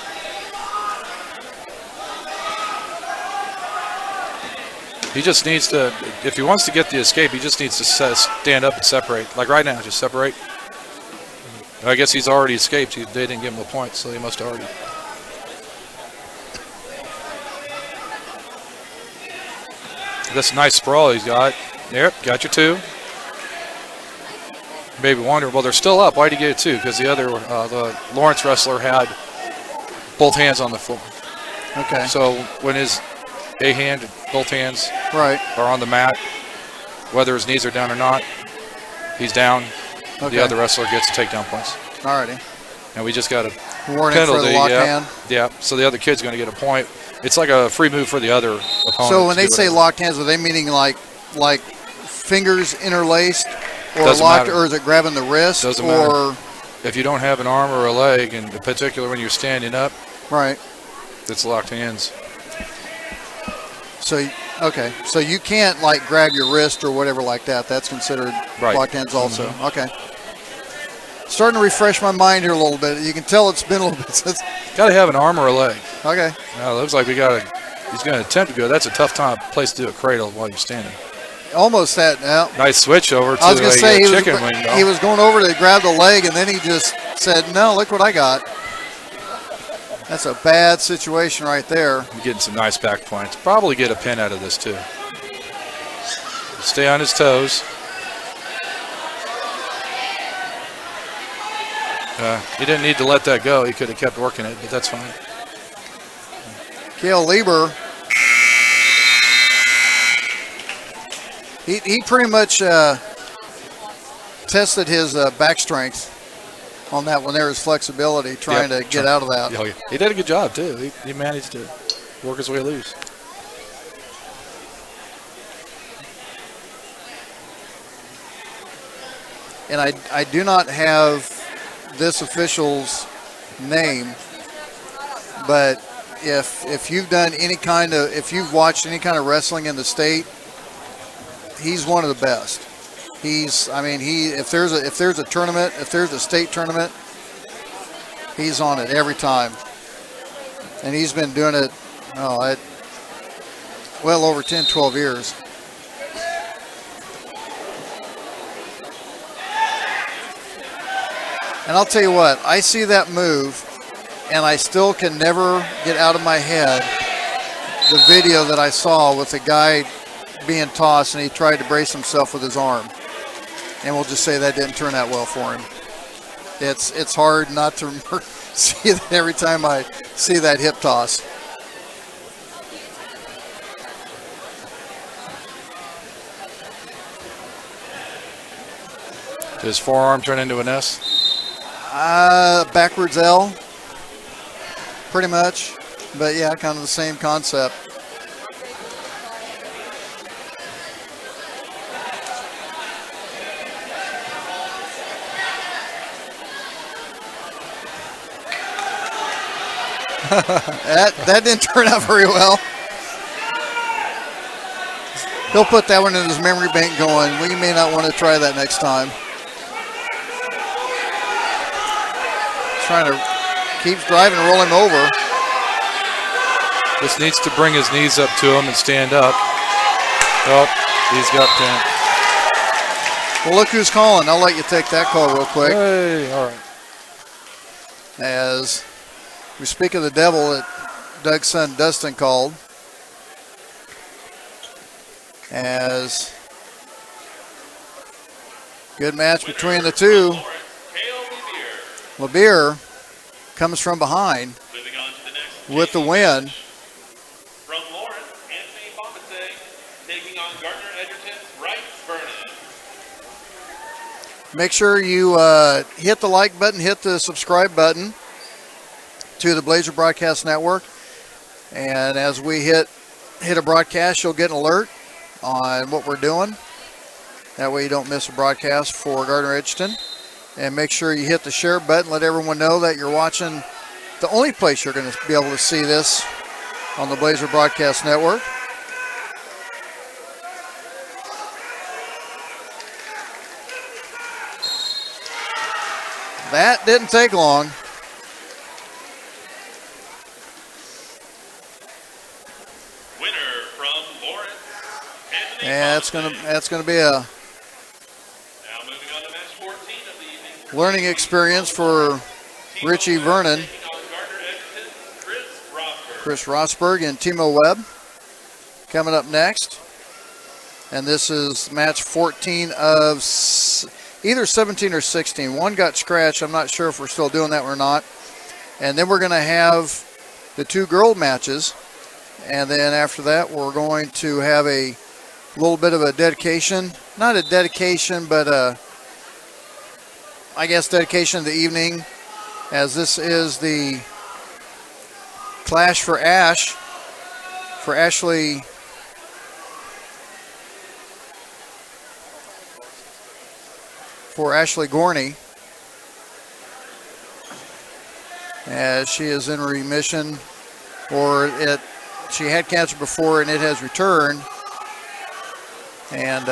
He just needs to, if he wants to get the escape, he just needs to stand up and separate. Like right now, just separate. I guess he's already escaped. They didn't give him a point, so he must have already. That's a nice sprawl he's got. Yep, got your 2. Maybe wonder, well, they're still up. Why did he get it 2? Because the other, the Lawrence wrestler had both hands on the floor. Okay. So when his A hand, both hands are on the mat, whether his knees are down or not, he's down. Okay. The other wrestler gets takedown points. Alrighty. And we just got a warning penalty. For the locked hand. Yeah. So the other kid's going to get a point. It's like a free move for the other opponent. So when they say locked hands, are they meaning like fingers interlaced, or Doesn't locked, matter. or is it grabbing the wrist? Doesn't or matter. If you don't have an arm or a leg, and in particular when you're standing up, right, it's locked hands. So okay, so you can't like grab your wrist or whatever like that. That's considered locked hands also. Mm-hmm. Okay. Starting to refresh my mind here a little bit. You can tell it's been a little bit since. Got to have an arm or a leg. Okay. Now, it looks like he's going to attempt to go. That's a tough place to do a cradle while you're standing. Almost that now. Nice switch over to I was going to say he was going over to grab the leg, and then he just said, "No, look what I got." That's a bad situation right there. He's getting some nice back points. Probably get a pin out of this too. Stay on his toes. He didn't need to let that go. He could have kept working it, but that's fine. Cale Lieber, he pretty much tested his back strength on that one there, his flexibility, trying to get out of that. Yeah, he did a good job too. He managed to work his way loose. And I do not have this official's name, but if you've done if you've watched any kind of wrestling in the state, he's one of the best. If there's a tournament, if there's a state tournament, he's on it every time. And he's been doing it well over 10, 12 years. And I'll tell you what, I see that move, and I still can never get out of my head the video that I saw with the guy being tossed, and he tried to brace himself with his arm. And we'll just say that didn't turn out well for him. It's hard not to see that every time I see that hip toss. Did his forearm turn into an S? Backwards L, pretty much. But yeah, kind of the same concept. that didn't turn out very well. He'll put that one in his memory bank going, we may not want to try that next time. Trying to keeps driving and roll him over. Just needs to bring his knees up to him and stand up. Oh, he's got 10. Well, look who's calling. I'll let you take that call real quick. Hey, all right. As we speak of the devil that Doug's son Dustin called. As good match between the two. LeBeer comes from behind with the win. From Lawrence, Anthony Bombase taking on Gardner, Edgerton, Wright Vernon. Make sure you hit the like button, hit the subscribe button to the Blazer Broadcast Network. And as we hit a broadcast, you'll get an alert on what we're doing. That way you don't miss a broadcast for Gardner Edgerton. And make sure you hit the share button. Let everyone know that you're watching the only place you're going to be able to see this on the Blazer Broadcast Network. That didn't take long. Winner from Lawrence. Anthony Yeah, that's gonna be a Now moving on to match 14 of the evening. learning experience for Richie Vernon, Taking on Gardner, Edgerton, Chris Rosberg. Chris Rosberg, and Timo Webb coming up next. And this is match 14 of either 17 or 16. One got scratched. I'm not sure if we're still doing that or not. And then we're going to have the 2 girl matches. And then after that, we're going to have a little bit of a dedication. Not a dedication, but I guess dedication of the evening, as this is the Clash for Ashley Gorney, as she is in remission, she had cancer before and it has returned. And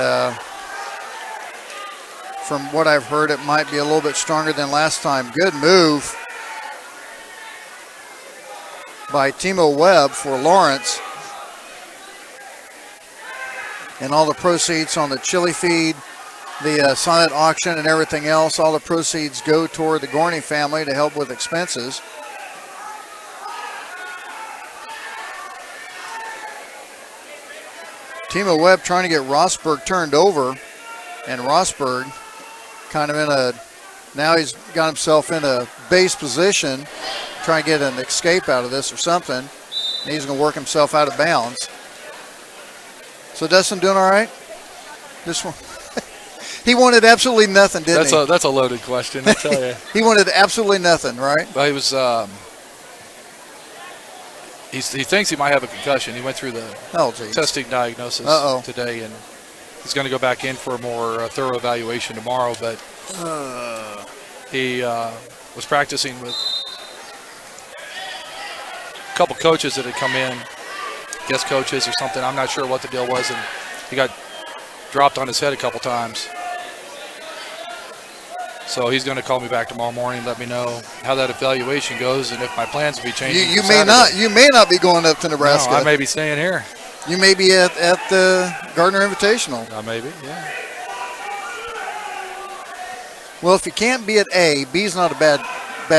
from what I've heard, it might be a little bit stronger than last time. Good move by Timo Webb for Lawrence. And all the proceeds on the chili feed, the silent auction and everything else, all the proceeds go toward the Gorney family to help with expenses. Timo Webb trying to get Rosberg turned over, and Rosberg kind of now he's got himself in a base position, trying to get an escape out of this or something, and he's going to work himself out of bounds. So Dustin doing all right? This one. He wanted absolutely nothing, didn't he? That's a loaded question, I tell you. He wanted absolutely nothing, right? Well, he was. He thinks he might have a concussion. He went through the testing diagnosis today, and he's going to go back in for a more thorough evaluation tomorrow. But he was practicing with a couple coaches that had come in, guest coaches or something. I'm not sure what the deal was, and he got dropped on his head a couple times. So he's going to call me back tomorrow morning, let me know how that evaluation goes, and if my plans will be changing. You may not be going up to Nebraska. No, I may be staying here. You may be at the Gardner Invitational. Maybe, yeah. Well, if you can't be at A, B's not a bad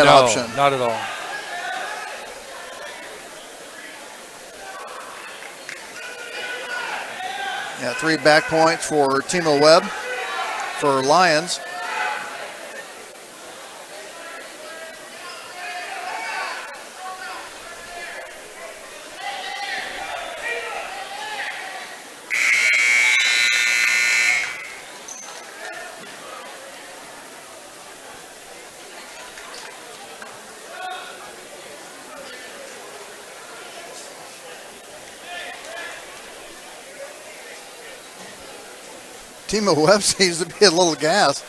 option. No, not at all. Yeah, 3 back points for Timo Webb for Lions. Timo Webb seems to be a little gassed.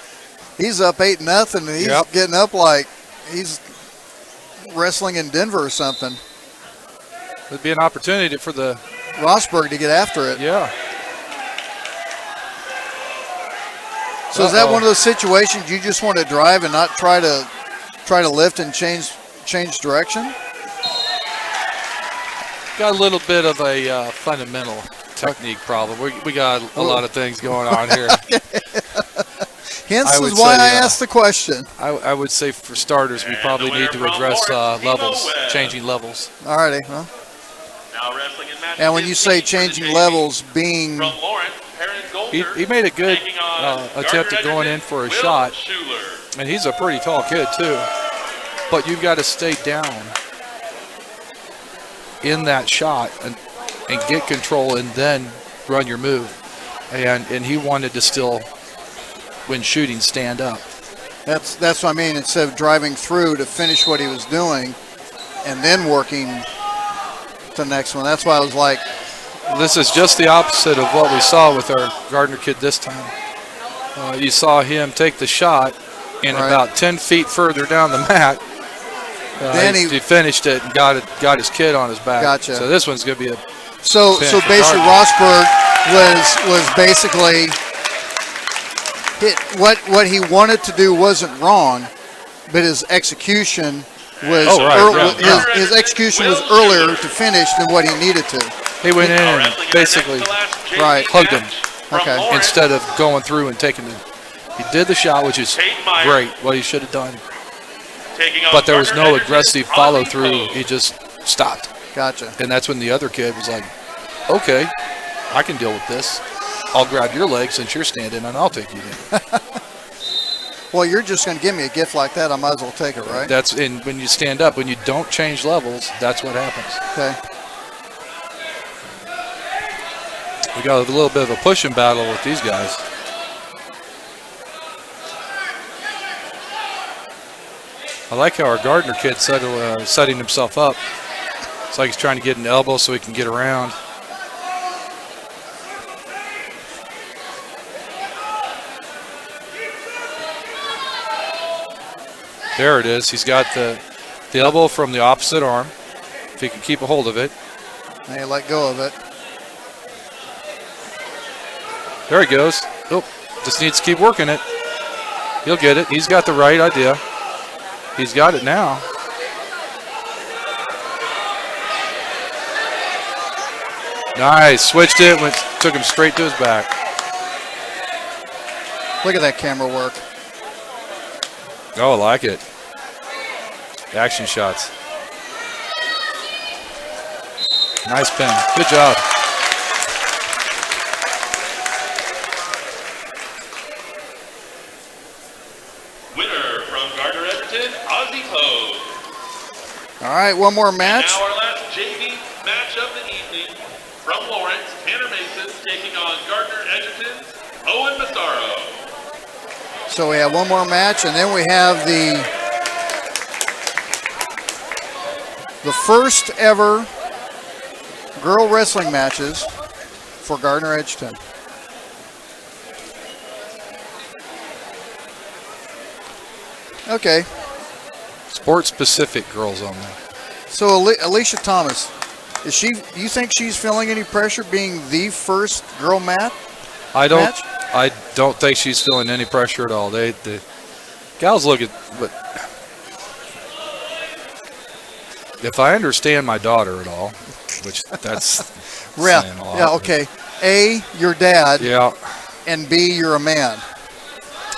He's up 8-0, and he's getting up like he's wrestling in Denver or something. There'd be an opportunity for the Rosberg to get after it. Yeah. So is that one of those situations you just want to drive and not try to lift and change direction? Got a little bit of a fundamental technique problem. We got a lot of things going on here. Hence is why I asked the question. I would say for starters, we probably need to address levels, changing levels. All righty. Well. Now wrestling in match and when you say changing levels, being from Lawrence, he made a good attempt at going in for a shot, and he's a pretty tall kid too. But you've got to stay down in that shot and get control and then run your move. And he wanted to still, when shooting, stand up. That's what I mean. Instead of driving through to finish what he was doing and then working to the next one. That's why I was like. This is just the opposite of what we saw with our Gardner kid this time. You saw him take the shot and about 10 feet further down the mat, Then he finished it and got his kid on his back. Gotcha. So this one's going to be a So basically Rosberg was basically what he wanted to do wasn't wrong, but his execution was his execution was earlier to finish than what he needed to. He went in and basically hugged him. Okay. Instead of going through and taking it. He did the shot, which is great, what he should have done. But there was no aggressive follow through. He just stopped. Gotcha. And that's when the other kid was like, okay, I can deal with this. I'll grab your leg since you're standing, and I'll take you in. Well, you're just going to give me a gift like that. I might as well take it, right? That's when you stand up, when you don't change levels, that's what happens. Okay. We got a little bit of a pushing battle with these guys. I like how our Gardner kid setting himself up. It's like he's trying to get an elbow so he can get around. There it is. He's got the elbow from the opposite arm. If he can keep a hold of it. Hey, let go of it. There he goes. Oh, just needs to keep working it. He'll get it. He's got the right idea. He's got it now. Nice. Switched it. Took him straight to his back. Look at that camera work. Oh, I like it. Action shots. Nice pin. Good job. Winner from Gardner, Edgerton, Ozzy Poe. All right, one more match. And now our last JV match of the evening. From Lawrence, Tanner Mason taking on Gardner, Edgerton's Owen Massaro. So we have one more match, and then we have the first ever girl wrestling matches for Gardner Edgerton. Okay. Sport-specific girls only. So Alicia Thomas, do you think she's feeling any pressure being the first girl match? I don't think she's feeling any pressure at all. The gals look at, but if I understand my daughter at all, which that's saying a lot. Yeah, okay. A, your dad. Yeah. And B, you're a man.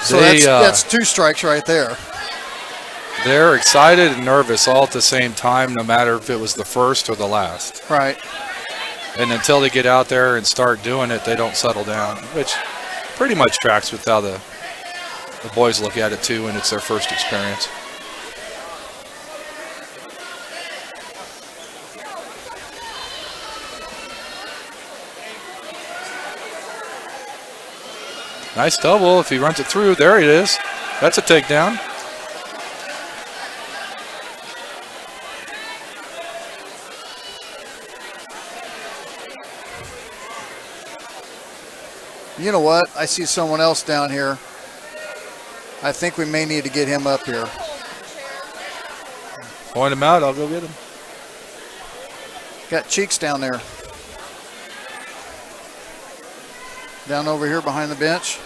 So that's two strikes right there. They're excited and nervous all at the same time, no matter if it was the first or the last. Right. And until they get out there and start doing it, they don't settle down, which pretty much tracks with how the boys look at it too when it's their first experience. Nice double if he runs it through. There it is. That's a takedown. You know what? I see someone else down here. I think we may need to get him up here. Point him out. I'll go get him. Got Cheeks down there. Down over here behind the bench.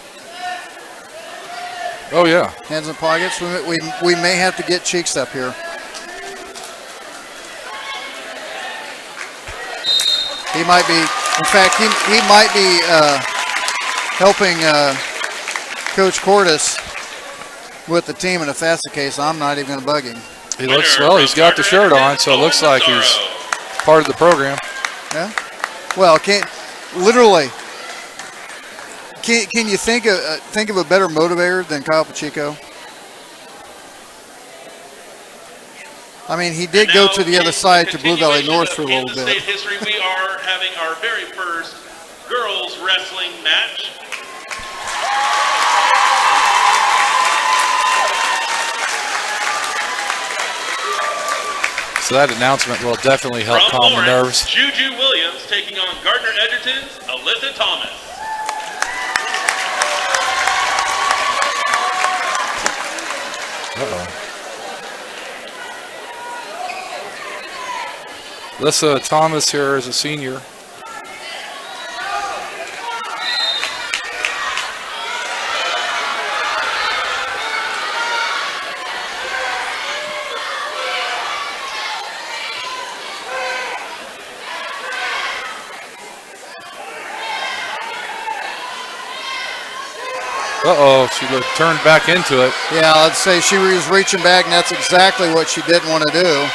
Oh, yeah. Hands in pockets. We may have to get Cheeks up here. He might be, in fact, he might be helping Coach Cordes with the team, and if that's the case, I'm not even going to bug him. He looks, well, he's got the shirt on, so it looks like he's part of the program. Yeah. Well, can you think of a better motivator than Kyle Pacheco? I mean, he did go to the other side to Blue Valley North for a little bit. State history, we are having our very first girls wrestling match. So that announcement will definitely help calm the nerves. Juju Williams taking on Gardner Edgerton's Alyssa Thomas. Uh-oh. Alyssa Thomas here is a senior. Uh-oh, she turned back into it. Yeah, I'd say she was reaching back, and that's exactly what she didn't want to do.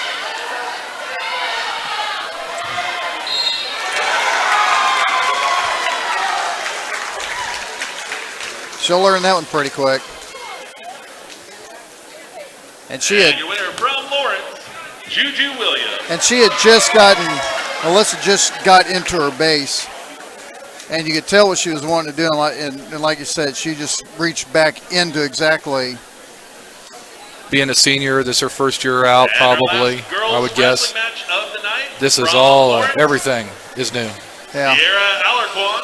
She'll learn that one pretty quick. And your winner from Lawrence, Juju Williams. And she had just gotten, Alyssa just got into her base. And you could tell what she was wanting to do. And like you said, she just reached back into exactly. Being a senior, this is her first year out, And probably, girls I would guess. match of the night This is from all, Lawrence, everything is new. Yeah. Sierra Alarcon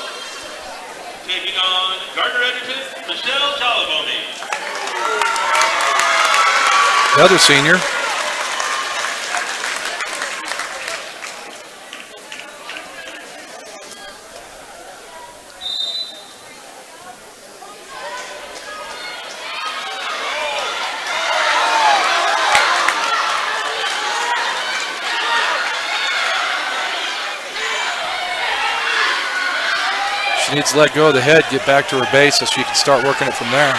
taking on Gardner, Edgerton, Michelle Chalabomi. Another senior. She needs to let go of the head, get back to her base so she can start working it from there.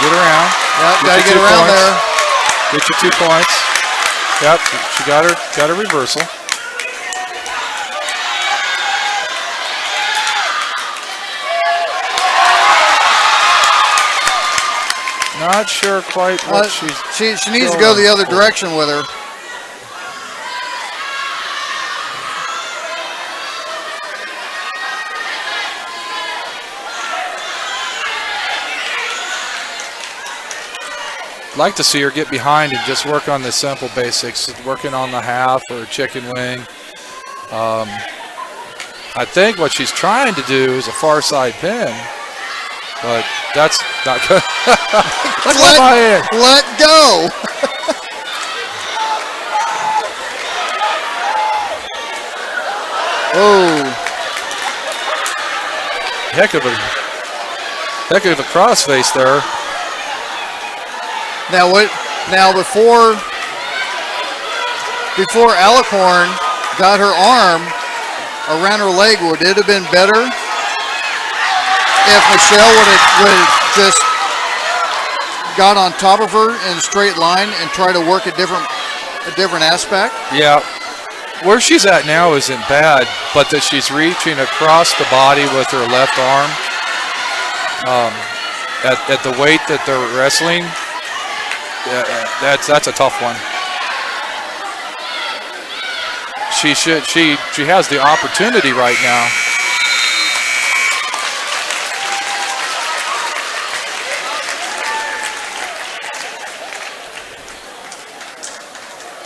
Get around. Yep, got to get around there. Get your 2 points. Yep, she got a reversal. Not sure quite what she needs to go the other direction with her. Like to see her get behind and just work on the simple basics, working on the half or chicken wing. I think what she's trying to do is a far side pin, but that's not good. Let go. Oh, Heck of a crossface there. Now before Alicorn got her arm around her leg, would it have been better if Michelle would have just got on top of her in a straight line and try to work a different aspect? Yeah. Where she's at now isn't bad, but that she's reaching across the body with her left arm. At the weight that they're wrestling, that's a tough one. She has the opportunity right now.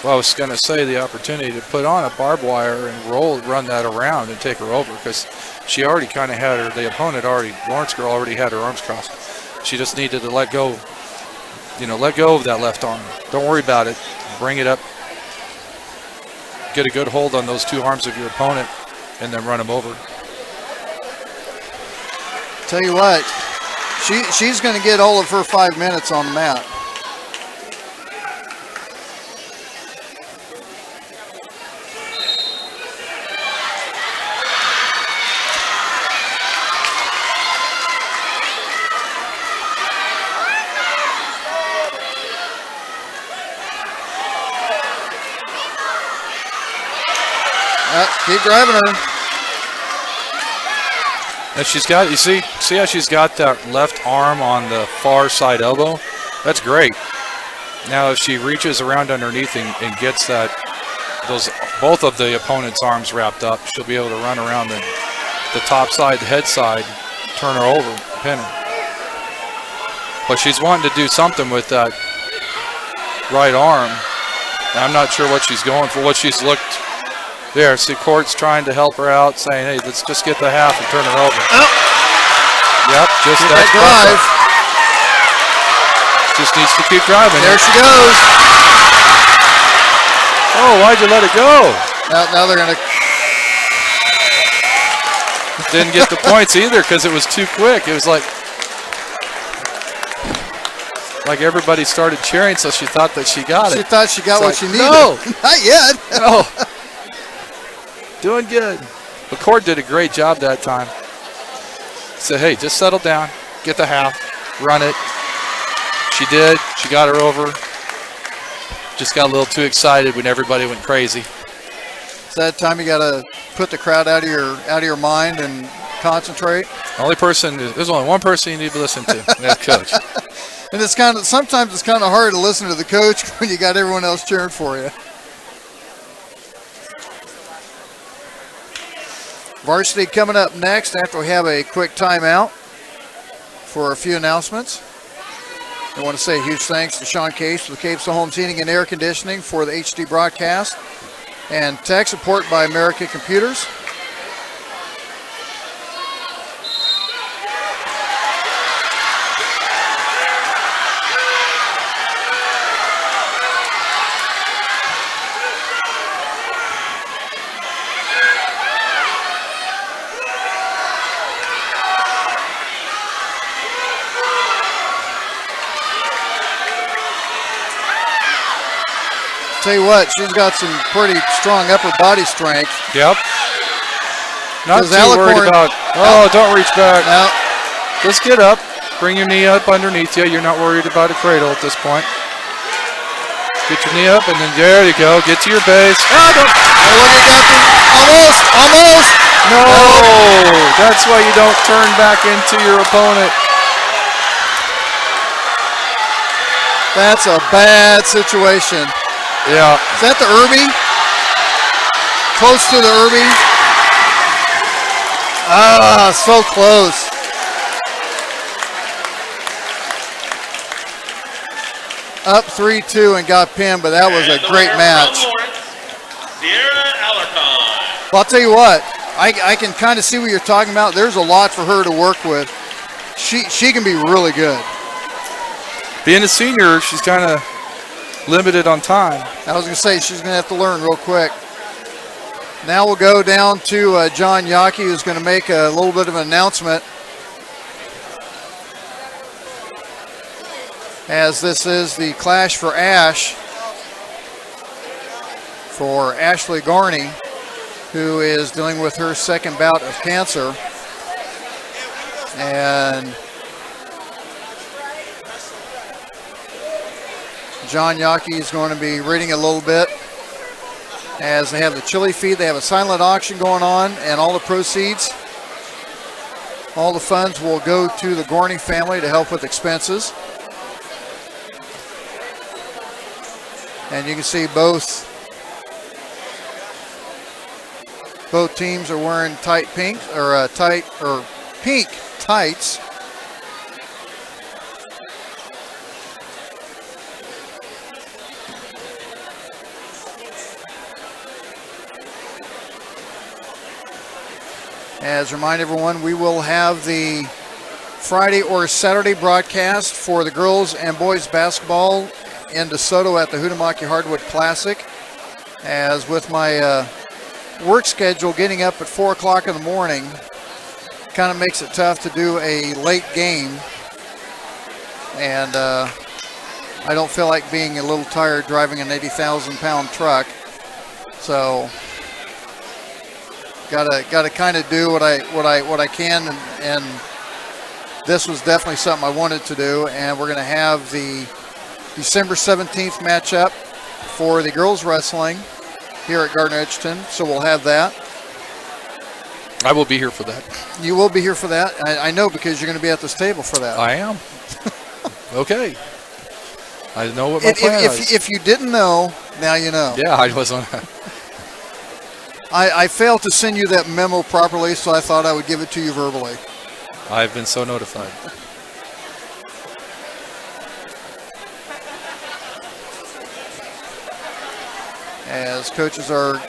Well, I was going to say the opportunity to put on a barbed wire and run that around and take her over, because she already kind of had her, the opponent Lawrence girl already had her arms crossed. She just needed to let go, let go of that left arm. Don't worry about it. Bring it up. Get a good hold on those 2 arms of your opponent and then run them over. Tell you what, she's going to get all of her 5 minutes on the mat. Keep driving her. And she's got, you see how she's got that left arm on the far side elbow? That's great. Now if she reaches around underneath and gets both of the opponent's arms wrapped up, she'll be able to run around the top side, the head side, turn her over, pin her. But she's wanting to do something with that right arm. I'm not sure what she's going for, what she's looked. There, see, Court's trying to help her out, saying, hey, let's just get the half and turn her over. Oh. Yep, just that drive. Just needs to keep driving. There she goes. Oh, why'd you let it go? Now they're going to. Didn't get the points either because it was too quick. It was like everybody started cheering, so she thought that she got it. She thought she got what she needed. No, not yet. no. Doing good. McCord did a great job that time. Said, hey, just settle down, get the half, run it. She did. She got her over. Just got a little too excited when everybody went crazy. It's that time you got to put the crowd out of your mind and concentrate. There's only one person you need to listen to, and that's Coach. And sometimes it's kind of hard to listen to the coach when you got everyone else cheering for you. Varsity coming up next after we have a quick timeout for a few announcements. I want to say a huge thanks to Sean Case with Capesville Homes Heating and Air Conditioning for the HD broadcast and tech support by American Computers. Tell you what, she's got some pretty strong upper body strength. Yep. Not too worried about. Oh, don't reach back. No. Just get up. Bring your knee up underneath you. You're not worried about a cradle at this point. Get your knee up, and then there you go. Get to your base. Oh, don't. Almost. No. That's why you don't turn back into your opponent. That's a bad situation. Yeah. Is that the Irby? Close to the Irby. Ah, so close. Up 3-2 and got pinned, but that was a great match. Well, I'll tell you what, I can kind of see what you're talking about. There's a lot for her to work with. She can be really good. Being a senior, she's kind of limited on time. I was going to say she's going to have to learn real quick. Now we'll go down to John Yockey, who's going to make a little bit of an announcement, as this is the Clash for Ash for Ashley Garney, who is dealing with her second bout of cancer. And John Yockey is going to be reading a little bit as they have the chili feed. They have a silent auction going on, and all the proceeds, all the funds will go to the Gorney family to help with expenses. And you can see both teams are wearing pink tights. As a reminder, everyone, we will have the Friday or Saturday broadcast for the girls and boys basketball in DeSoto at the Huhtamaki Hardwood Classic. As with my work schedule getting up at 4 o'clock in the morning, kind of makes it tough to do a late game. And I don't feel like being a little tired driving an 80,000-pound truck. So gotta kind of do what I can, and this was definitely something I wanted to do. And we're going to have the December 17th matchup for the girls wrestling here at Gardner Edgerton, so we'll have that. I will be here for that. You will be here for that? I know, because you're going to be at this table for that. I am. Okay. I know what my plan is. If you didn't know, now you know. Yeah, I was on. I failed to send you that memo properly, so I thought I would give it to you verbally. I've been so notified. As coaches are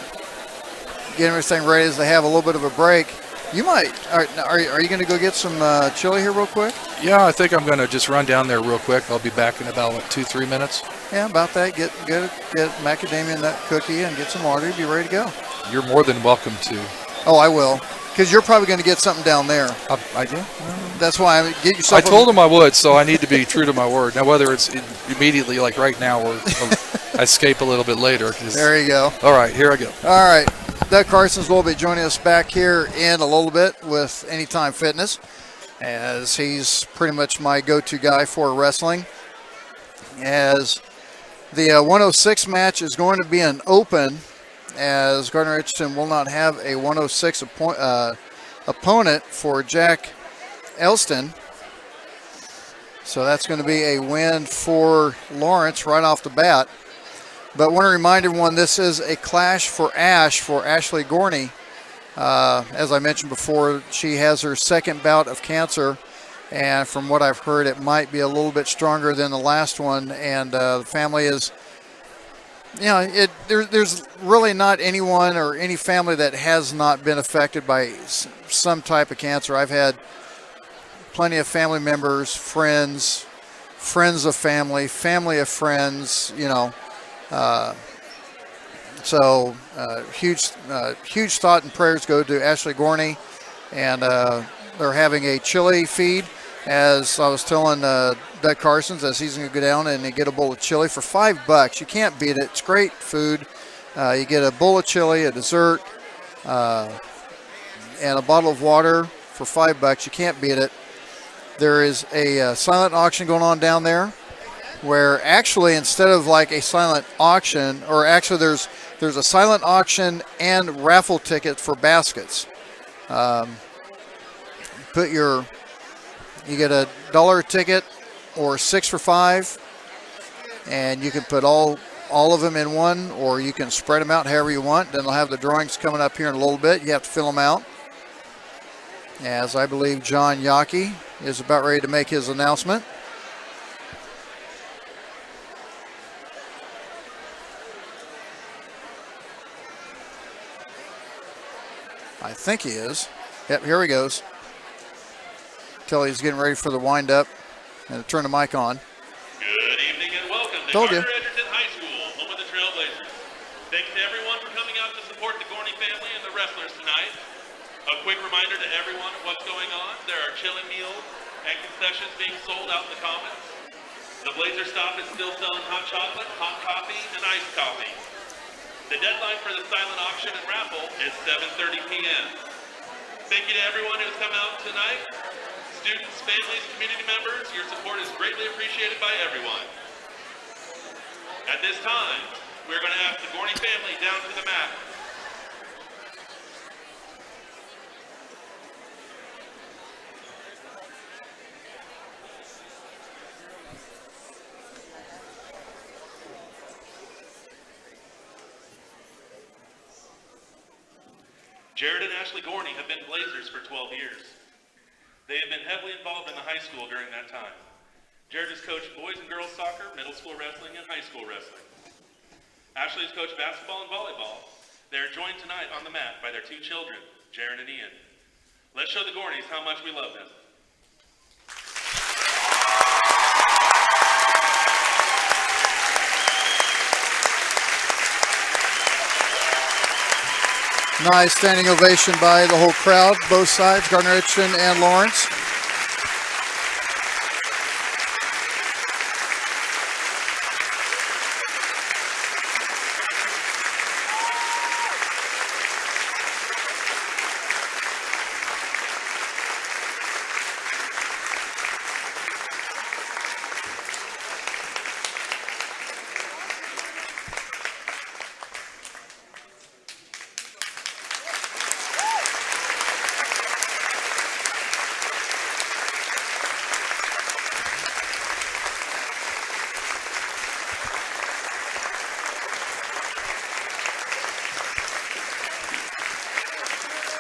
getting everything ready, as they have a little bit of a break. You might, are you going to go get some chili here real quick? Yeah, I think I'm going to just run down there real quick. I'll be back in about 2-3 minutes. Yeah, about that. Get macadamia nut cookie and get some water. Be ready to go. You're more than welcome to. Oh, I will, because you're probably going to get something down there. I do. That's why I get yourself. I told him I would, so I need to be true to my word. Now, whether it's immediately, like right now, or I escape a little bit later. There you go. All right, here I go. All right. Doug Carsons will be joining us back here in a little bit with Anytime Fitness, as he's pretty much my go-to guy for wrestling. As the 106 match is going to be an open, as Gardner Edgerton will not have a 106 opponent for Jack Elston. So that's going to be a win for Lawrence right off the bat. But want to remind everyone, this is a clash for Ash for Ashley Gorney. As I mentioned before, she has her second bout of cancer. And from what I've heard, it might be a little bit stronger than the last one. And the family is, there's really not anyone or any family that has not been affected by some type of cancer. I've had plenty of family members, friends of family, family of friends, So huge thought and prayers go to Ashley Gorney, and they're having a chili feed. As I was telling Doug Carsons, as he's going to go down and get a bowl of chili for $5. You can't beat it. It's great food. You get a bowl of chili, a dessert, and a bottle of water for $5. You can't beat it. There is a silent auction going on down there, where actually instead of like a silent auction, or actually there's a silent auction and raffle ticket for baskets. You get $1 ticket or 6 for $5, and you can put all of them in one, or you can spread them out however you want. Then they'll have the drawings coming up here in a little bit. You have to fill them out. As I believe John Yockey is about ready to make his announcement. I think he is. Yep, here he goes. Tell he's getting ready for the wind-up and to turn the mic on. Good evening and welcome to Told you. Gardner Edgerton High School, home of the Trailblazers. Thanks to everyone for coming out to support the Gorney family and the wrestlers tonight. A quick reminder to everyone of what's going on. There are chili meals and concessions being sold out in the commons. The Blazer stop is still selling hot chocolate, hot coffee, and iced coffee. The deadline for the silent auction and raffle is 7:30 p.m. Thank you to everyone who's come out tonight. Students, families, community members, your support is greatly appreciated by everyone. At this time, we're going to ask the Gorney family down to the mat. Jared and Ashley Gorney have been Blazers for 12 years. They have been heavily involved in the high school during that time. Jared has coached boys and girls soccer, middle school wrestling, and high school wrestling. Ashley has coached basketball and volleyball. They are joined tonight on the mat by their two children, Jared and Ian. Let's show the Gorneys how much we love them. Nice standing ovation by the whole crowd, both sides, Gardner Edgerton and Lawrence.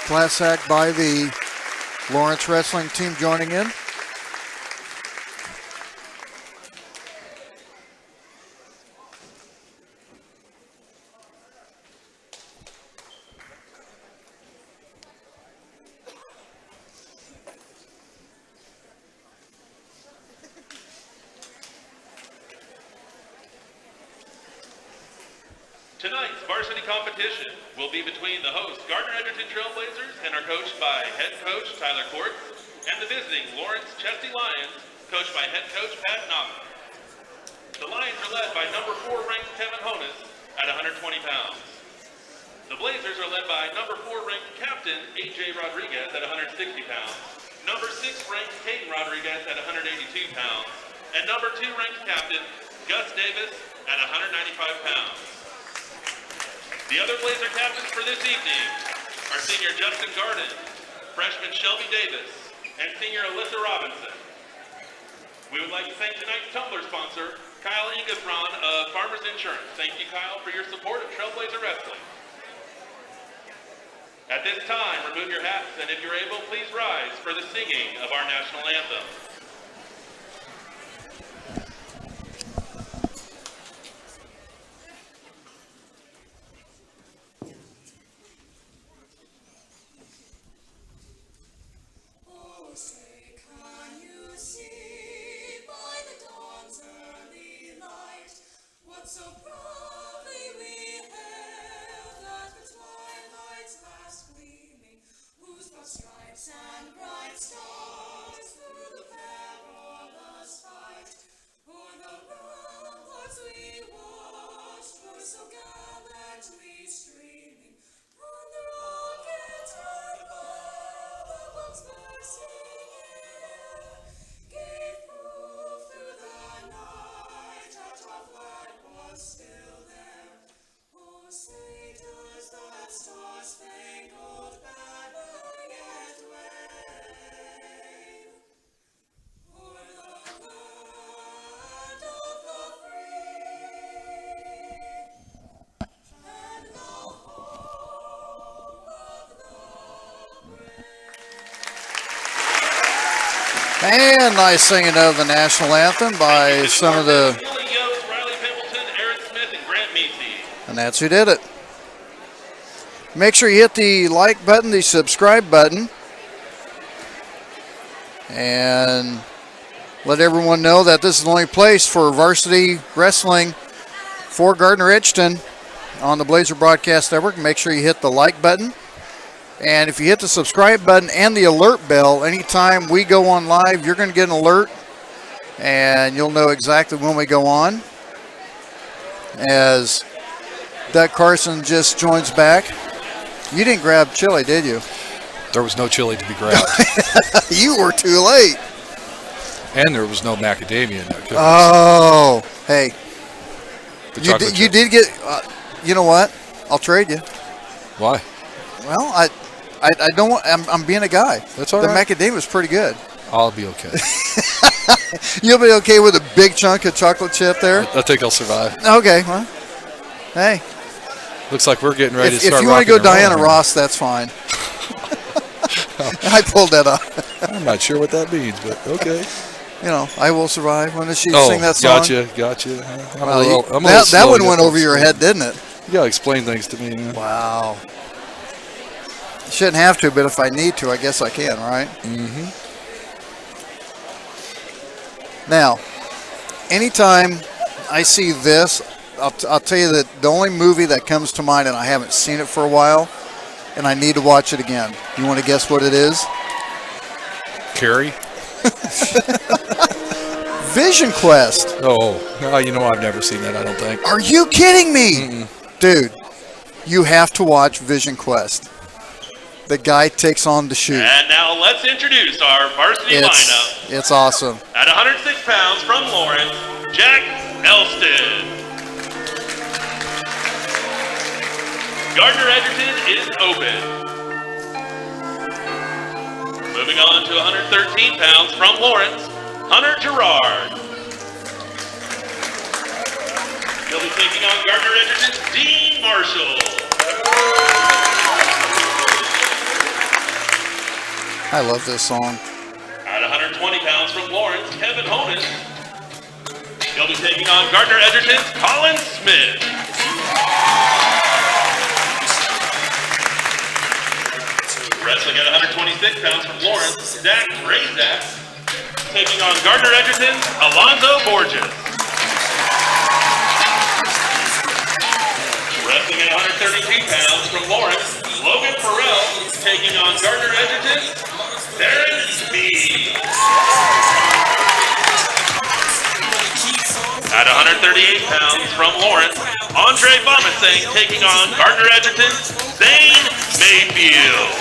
Class act by the Lawrence wrestling team joining in. Tonight's varsity competition will be between the host Gardner Edgerton Trailblazers and are coached by head coach Tyler Court and the visiting Lawrence Chesty Lions, coached by head coach Pat Knox. The Lions are led by number 4 ranked Kevin Honus at 120 pounds. The Blazers are led by number 4 ranked captain AJ Rodriguez at 160 pounds, number 6 ranked Caden Rodriguez at 182 pounds, and number 2 ranked captain Gus Davis at 195 pounds. The other Blazer captains for this evening are senior Justin Gardner, freshman Shelby Davis, and senior Alyssa Robinson. We would like to thank tonight's tumbler sponsor, Kyle Ingesron of Farmers Insurance. Thank you, Kyle, for your support of Trailblazer Wrestling. At this time, remove your hats, and if you're able, please rise for the singing of our national anthem. So proudly we hailed at the twilight's last gleaming, whose broad stripes and bright stars through the perilous fight, o'er the ramparts we watched were so gallantly streaming, on the rockets red above, the bombs bursting in, gave proof through the night that our flag was still there. Oh, say does that star-spangled banner yet wave o'er the land of the free and the home of the brave? And nice singing of the national anthem by some of the, Billy Yost, Riley Pimpleton, Aaron Smith, and Grant Meesey. and that's who did it. Make sure you hit the like button, the subscribe button, and let everyone know that this is the only place for varsity wrestling for Gardner Edgerton on the Blazer Broadcast Network. Make sure you hit the like button. And if you hit the subscribe button and the alert bell, anytime we go on live, you're going to get an alert, and you'll know exactly when we go on. As Doug Carson just joins back. You didn't grab chili, did you? There was no chili to be grabbed, You were too late. and there was no macadamia in that cookies. Oh, hey. The You chocolate did, you chip. did get, you know what? I'll trade you. Why? Well, I don't want, I'm being a guy. That's all the right. macadamia was pretty good. I'll be okay. You'll be okay with a big chunk of chocolate chip there? I think I'll survive. Okay, well, hey. Looks like we're getting ready to If start you want to go rocking and Diana rolling. Ross, that's fine. I pulled that off. I'm not sure what that means, but okay. You know, I will survive. When did she Oh, sing that song? gotcha. Well, that one went over your head, didn't it? You gotta explain things to me, man. Wow. Shouldn't have to, but if I need to, I guess I can, right? Mm-hmm. Now, anytime I see this, I'll tell you that the only movie that comes to mind, and I haven't seen it for a while, and I need to watch it again. You want to guess what it is? Carrie? Vision Quest. Oh, no, you know I've never seen that, I don't think. Are you kidding me? Dude, you have to watch Vision Quest. The guy takes on the shoot. And now let's introduce our varsity lineup. It's awesome. At 106 pounds from Lawrence, Jack Elston. Gardner Edgerton is open. Moving on to 113 pounds from Lawrence, Hunter Gerard. He'll be taking on Gardner Edgerton's Dean Marshall. I love this song. At 120 pounds from Lawrence, Kevin Honus. He'll be taking on Gardner Edgerton's Colin Smith. Wrestling at 126 pounds from Lawrence, Zach Razak. Taking on Gardner Edgerton's Alonzo Borges. Wrestling at 132 pounds from Lawrence, Logan Farrell taking on Gardner Edgerton, Darren Speed. At 138 pounds from Lawrence, Andre Bomasang taking on Gardner Edgerton, Zane Mayfield.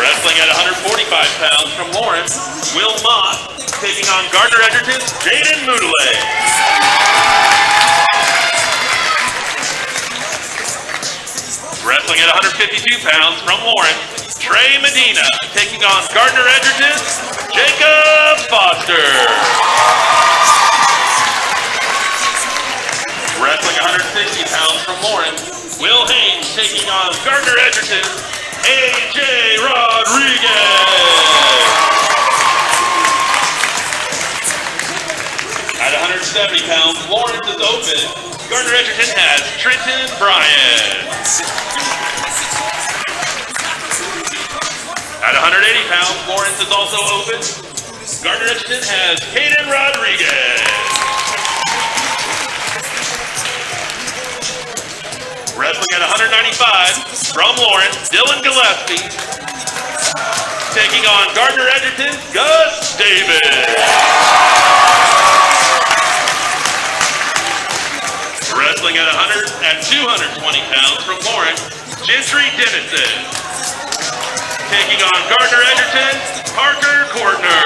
Wrestling at 145 pounds from Lawrence, Will Mott taking on Gardner Edgerton, Jaden Moodley. Wrestling at 152 pounds from Lawrence, Trey Medina taking on Gardner Edgerton, Jacob Foster. Wrestling 160 pounds from Lawrence, Will Haynes taking on Gardner Edgerton, AJ Rodriguez. At 170 pounds, Lawrence is open. Gardner Edgerton has Trenton Bryan. At 180 pounds, Lawrence is also open. Gardner Edgerton has Caden Rodriguez. Wrestling at 195 from Lawrence, Dylan Gillespie taking on Gardner Edgerton, Gus Davis. Wrestling at 220 pounds from Lawrence, Gentry Dennison taking on Gardner Edgerton, Parker Courtner.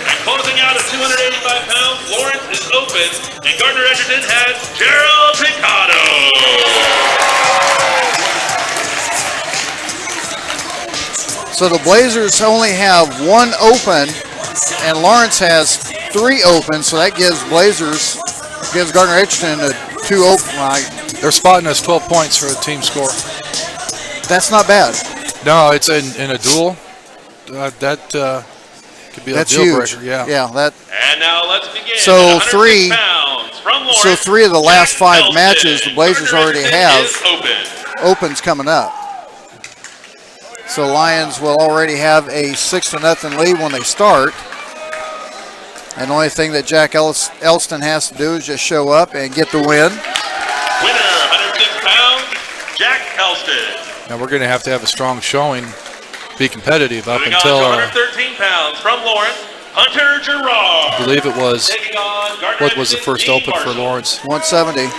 And closing out at 285 pounds, Lawrence is open, and Gardner Edgerton has Gerald Picado. So the Blazers only have one open, and Lawrence has 3 open, so that gives Gardner Edgerton a 2 open. They're spotting us 12 points for a team score. That's not bad. No, it's in a duel. That could be a That's deal huge. breaker. Yeah. Yeah. And now let's begin. So At 106 three- pounds from Lawrence, So 3 of the last Jack 5 Elston. matches, the Blazers Gardner already Edgerton have is open. opens coming up. So Lions will already have a 6-0 lead when they start. And the only thing that Jack Elston has to do is just show up and get the win. Winner, 106 pounds, Jack Elston. Now we're going to have a strong showing, be competitive up Moving until on to 113 pounds from Lawrence, Hunter Gerard. I believe it was Taking on Gardner what was the Edgerton, first Dean open for Marshall. Lawrence. 170.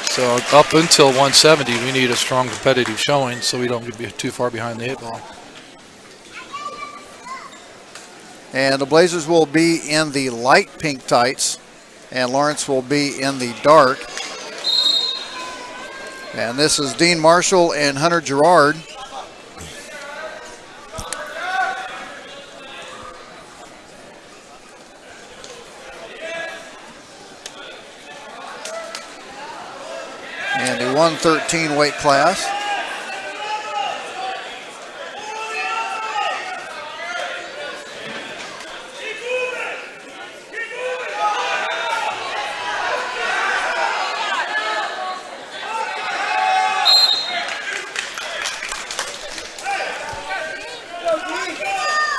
So up until 170, we need a strong competitive showing so we don't be too far behind the 8 ball. And the Blazers will be in the light pink tights, and Lawrence will be in the dark. And this is Dean Marshall and Hunter Gerard. And the 113 weight class.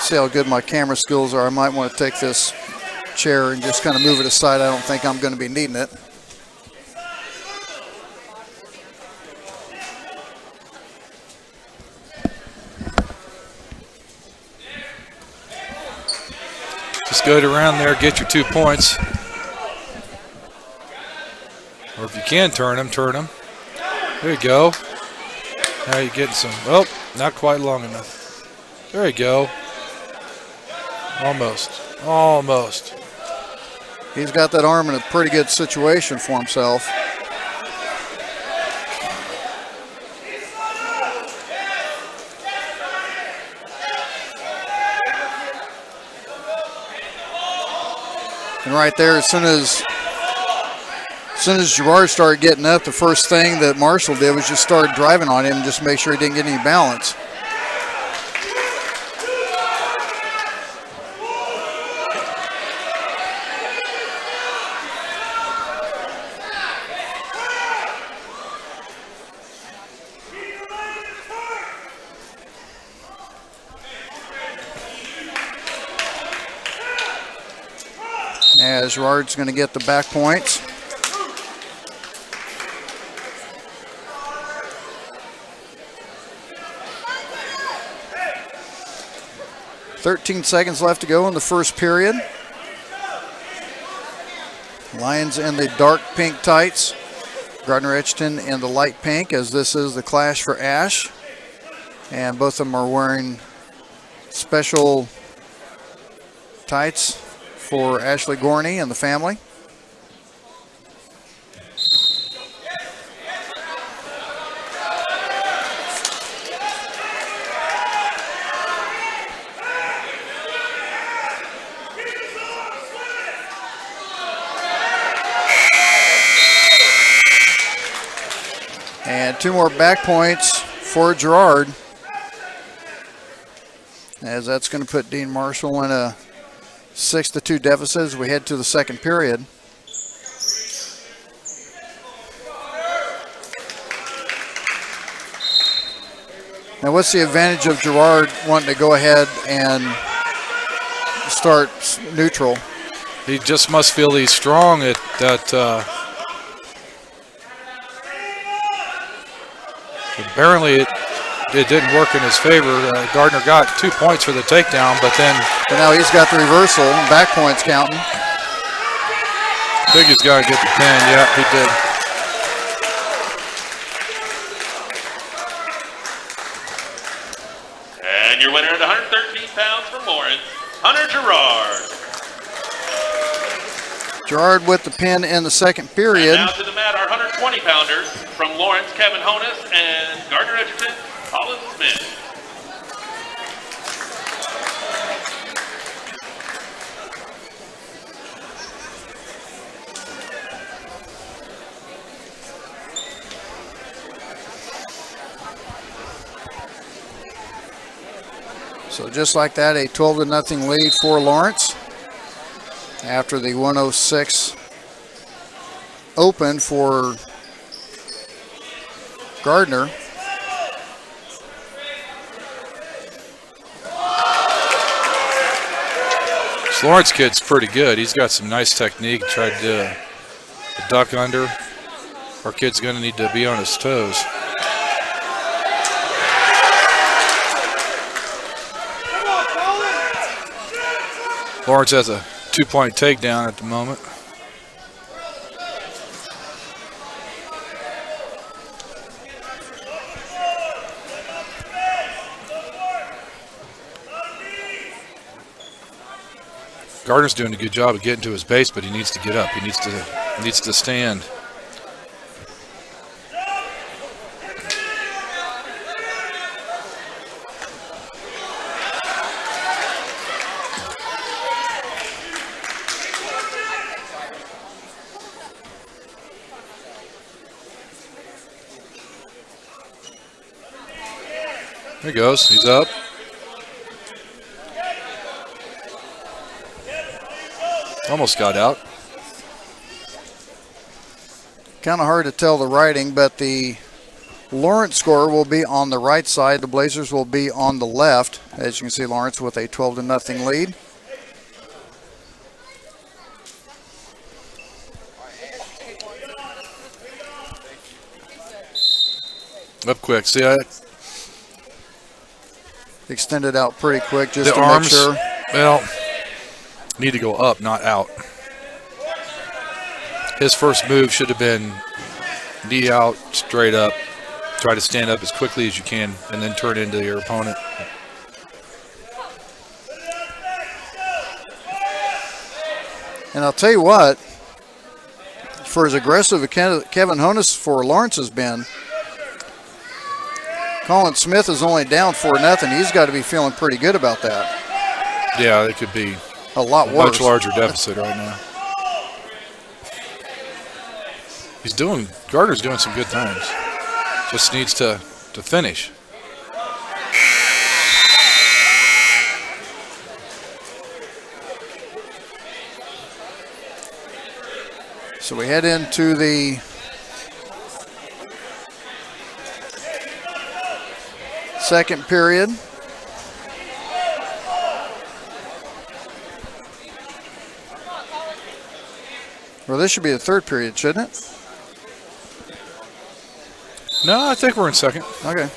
See how good my camera skills are. I might want to take this chair and just kind of move it aside. I don't think I'm going to be needing it. Just go around there, get your 2 points. Or if you can turn them, turn them. There you go. Now you're getting some, well, not quite long enough. There you go. Almost. Almost. He's got that arm in a pretty good situation for himself. And right there, as soon as Gerard started getting up, the first thing that Marshall did was just start driving on him and just make sure he didn't get any balance. as Gerard's going to get the back points. .13 left to go in the first period. Lions in the dark pink tights. Gardner Edgerton in the light pink, as this is the clash for Ash. And both of them are wearing special tights for Ashley Gorney and the family. And 2 more back points for Gerard, as that's going to put Dean Marshall in a 6-2 deficit as we head to the second period. Now, what's the advantage of Gerard wanting to go ahead and start neutral? He just must feel he's strong at that. Apparently it didn't work in his favor. Gardner got 2 points for the takedown, but now he's got the reversal, back points counting. I think he's got to get the pin. Yeah, he did. And your winner at 113 pounds from Lawrence, Hunter Gerard. Gerard with the pin in the second period. And now to the mat, our 120-pounders from Lawrence, Kevin Honus, and Gardner Edgerton, Colin Smith. So just like that, a 12-0 lead for Lawrence after the 106 open for Gardner. This Lawrence kid's pretty good. He's got some nice technique. Tried to duck under. Our kid's going to need to be on his toes. Lawrence has a 2-point takedown at the moment. Gardner's doing a good job of getting to his base, but he needs to get up. He needs to stand. There he goes. He's up. Almost got out. Kind of hard to tell the writing, but the Lawrence score will be on the right side. The Blazers will be on the left. As you can see, Lawrence with a 12-0 lead. Up quick. See that? Extended out pretty quick just The to arms, make sure. well, need to go up, not out. His first move should have been knee out, straight up. Try to stand up as quickly as you can and then turn into your opponent. And I'll tell you what, for as aggressive as Kevin Honus for Lawrence has been, Colin Smith is only down 4-0. He's got to be feeling pretty good about that. Yeah, it could be a lot worse. Much larger deficit right now. Gardner's doing some good things. Just needs to finish. So we head into the second period. Well, this should be the third period, shouldn't it? No, I think we're in second. Okay.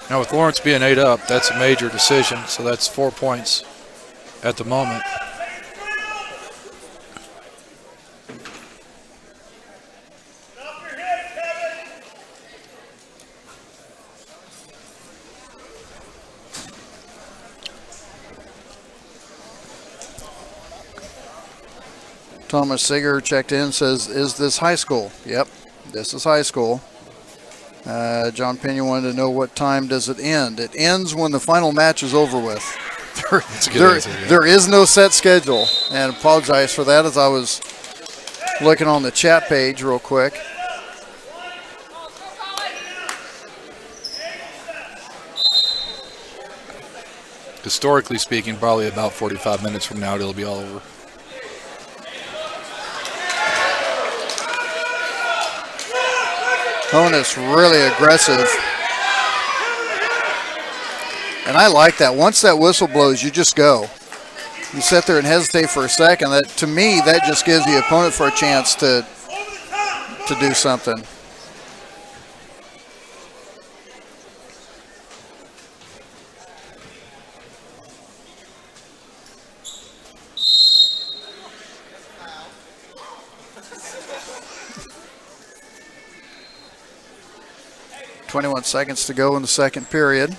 Now with Lawrence being 8 up, that's a major decision, so that's 4 points at the moment. Thomas Seeger checked in, says, is this high school? Yep, this is high school. John Pena wanted to know what time does it end. It ends when the final match is over with. There is no set schedule, and apologize for that as I was looking on the chat page real quick. Historically speaking, probably about 45 minutes from now, it'll be all over. Honus really aggressive. And I like that. Once that whistle blows, you just go. You sit there and hesitate for a second. That, to me, that just gives the opponent for a chance to do something. .21 seconds to go in the second period.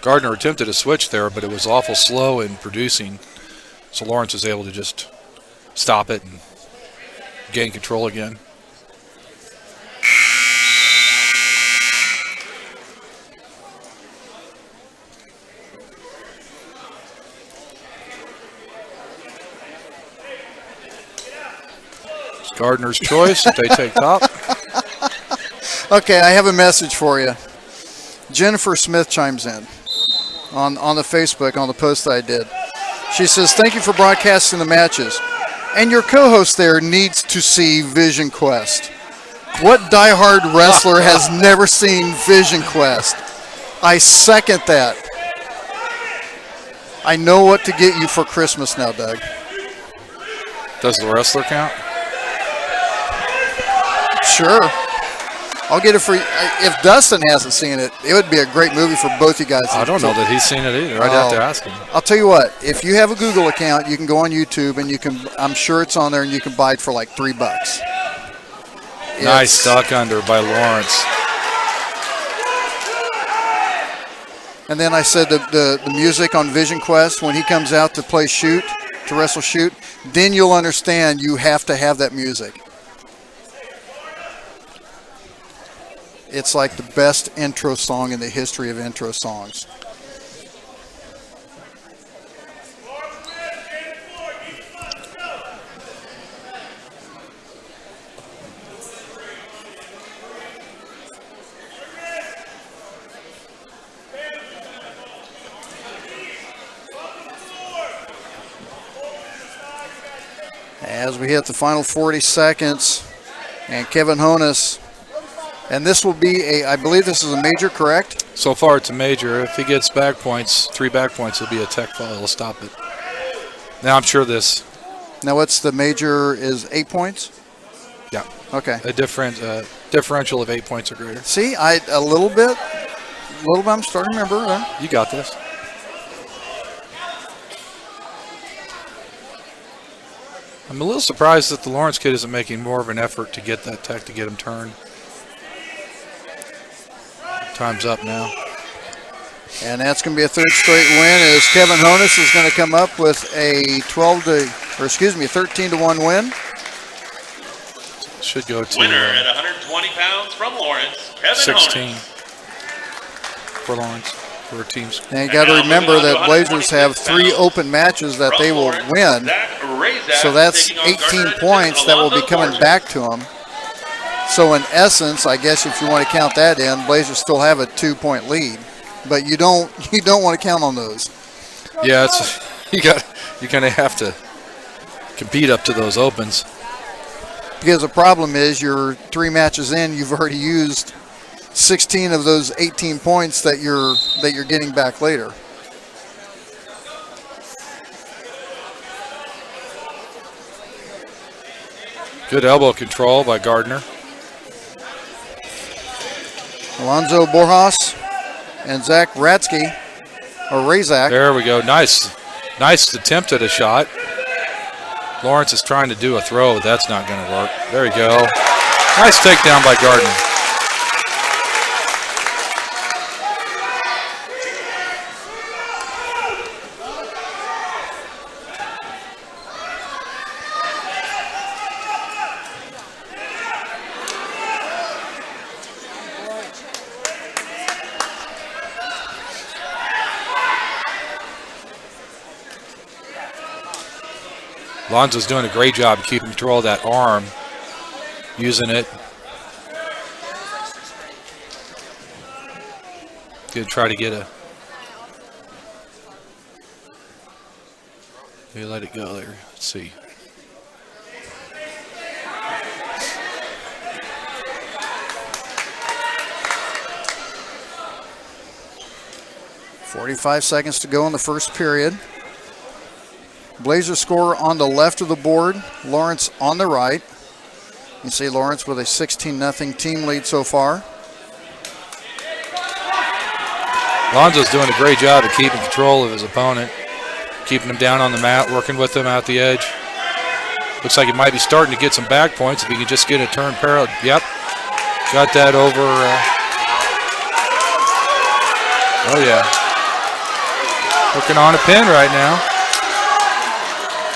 Gardner attempted a switch there, but it was awful slow in producing, so Lawrence was able to just stop it and gain control again. It's Gardner's choice. They take top. Okay, I have a message for you. Jennifer Smith chimes in on the Facebook, on the post that I did. She says, thank you for broadcasting the matches. And your co-host there needs to see Vision Quest. What diehard wrestler has never seen Vision Quest? I second that. I know what to get you for Christmas now, Doug. Does the wrestler count? Sure. I'll get it for you. If Dustin hasn't seen it, it would be a great movie for both you guys. I don't know that he's seen it either. I'd have to ask him. I'll tell you what. If you have a Google account, you can go on YouTube and you can. I'm sure it's on there, and you can buy it for like $3. Nice duck under by Lawrence. And then I said the music on Vision Quest when he comes out to play shoot, to wrestle shoot, then you'll understand you have to have that music. It's like the best intro song in the history of intro songs. As we hit the final 40 seconds, and Kevin Honus. And this will be I believe this is a major, correct? So far it's a major. If he gets back points, 3 back points, it'll be a tech foul. It'll stop it. Now I'm sure this. Now what's the major is 8 points? Yeah. Okay. A differential of 8 points or greater. See, a little bit I'm starting to remember then. You got this. I'm a little surprised that the Lawrence kid isn't making more of an effort to get that tech to get him turned. Time's up now. And that's going to be a third straight win as Kevin Honus is going to come up with a 12 to or excuse me, 13-1 win. Should go to Winner at 120 pounds from Lawrence, Kevin 16 Honan. for Lawrence, for teams. And you got to remember that Blazers have 3 open matches that they will win. So that's 18 points that will be coming back to them. So in essence, I guess if you want to count that in, Blazers still have a 2-point lead, but you don't want to count on those. Yeah, it's you kind of have to compete up to those opens. Because the problem is you're 3 matches in, you've already used 16 of those 18 points that you're getting back later. Good elbow control by Gardner. Alonzo Borjas and Zach Ratzke, or Razak. There we go. Nice attempt at a shot. Lawrence is trying to do a throw. That's not going to work. There you go. Nice takedown by Gardner. Lonzo's doing a great job keeping control of that arm, using it. Good try to get a... Maybe let it go there. Let's see. .45 seconds to go in the first period. Blazers score on the left of the board, Lawrence on the right. You see Lawrence with a 16-0 team lead so far. Lonzo's doing a great job of keeping control of his opponent, keeping him down on the mat, working with him out the edge. Looks like he might be starting to get some back points if he can just get a turn parallel. Yep, got that over. Oh yeah, working on a pin right now.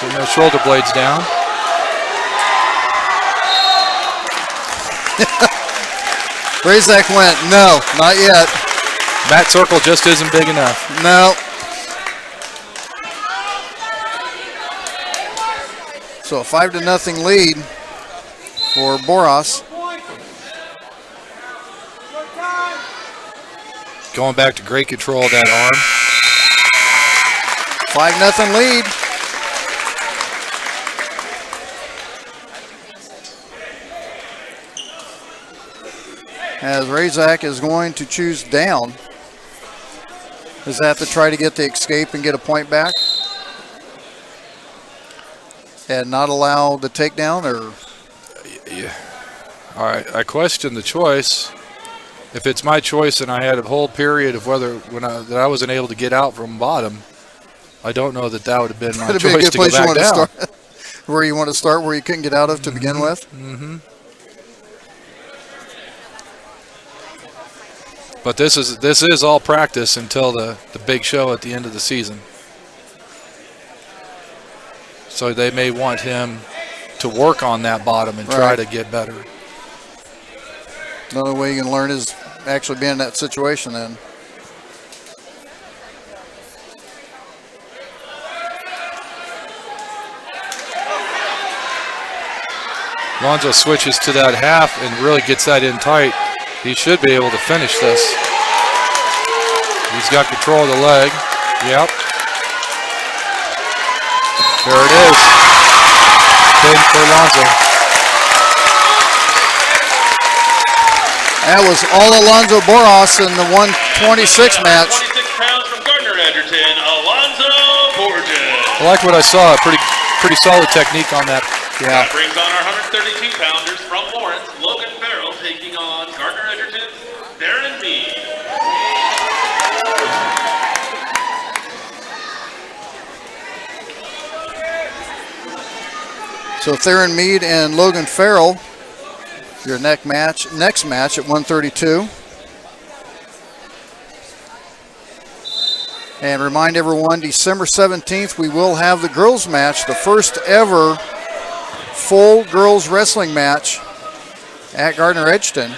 Getting those shoulder blades down. Razak went, no, not yet. Mat circle just isn't big enough. No. So a 5-0 lead for Boras. Going back to great control of that arm. 5-0 lead. As Razak is going to choose down. Is that to try to get the escape and get a point back? And not allow the takedown, or? Yeah. All right, I question the choice. If it's my choice and I had a whole period of that I wasn't able to get out from bottom, I don't know that would have been my choice to go back down. Where you want to start, where you couldn't get out of to begin with? Mm-hmm. But this is all practice until the big show at the end of the season. So they may want him to work on that bottom and try to get better. The only way you can learn is actually being in that situation then. Lonzo switches to that half and really gets that in tight. He should be able to finish this. He's got control of the leg. Yep. There it is. Pin for Lonzo. That was all Alonzo Boras in the 126 match. 26 pounds from Gardner, Edgerton, Alonzo Borges. I like what I saw. Pretty solid technique on that. Yeah. That brings on our 132 pounders from Lawrence, Logan Farrell taking on Gardner, Edgerton, Darren Meade. So Theron Meade and Logan Farrell, your next match at 132. And remind everyone, December 17th, we will have the girls match, the first ever full girls wrestling match at Gardner Edgerton.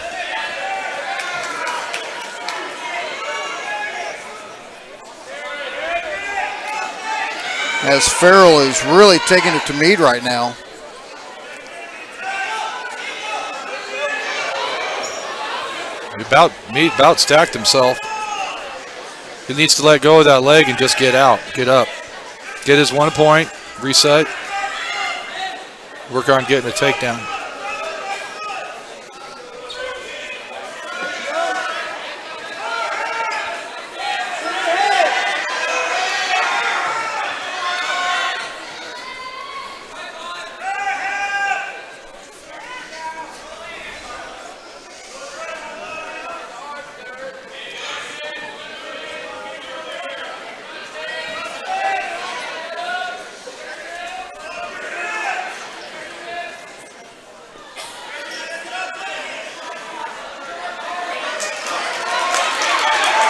As Farrell is really taking it to Meade right now. Meade about stacked himself. He needs to let go of that leg and just get out, get up. Get his 1 point, reset. Work on getting a takedown.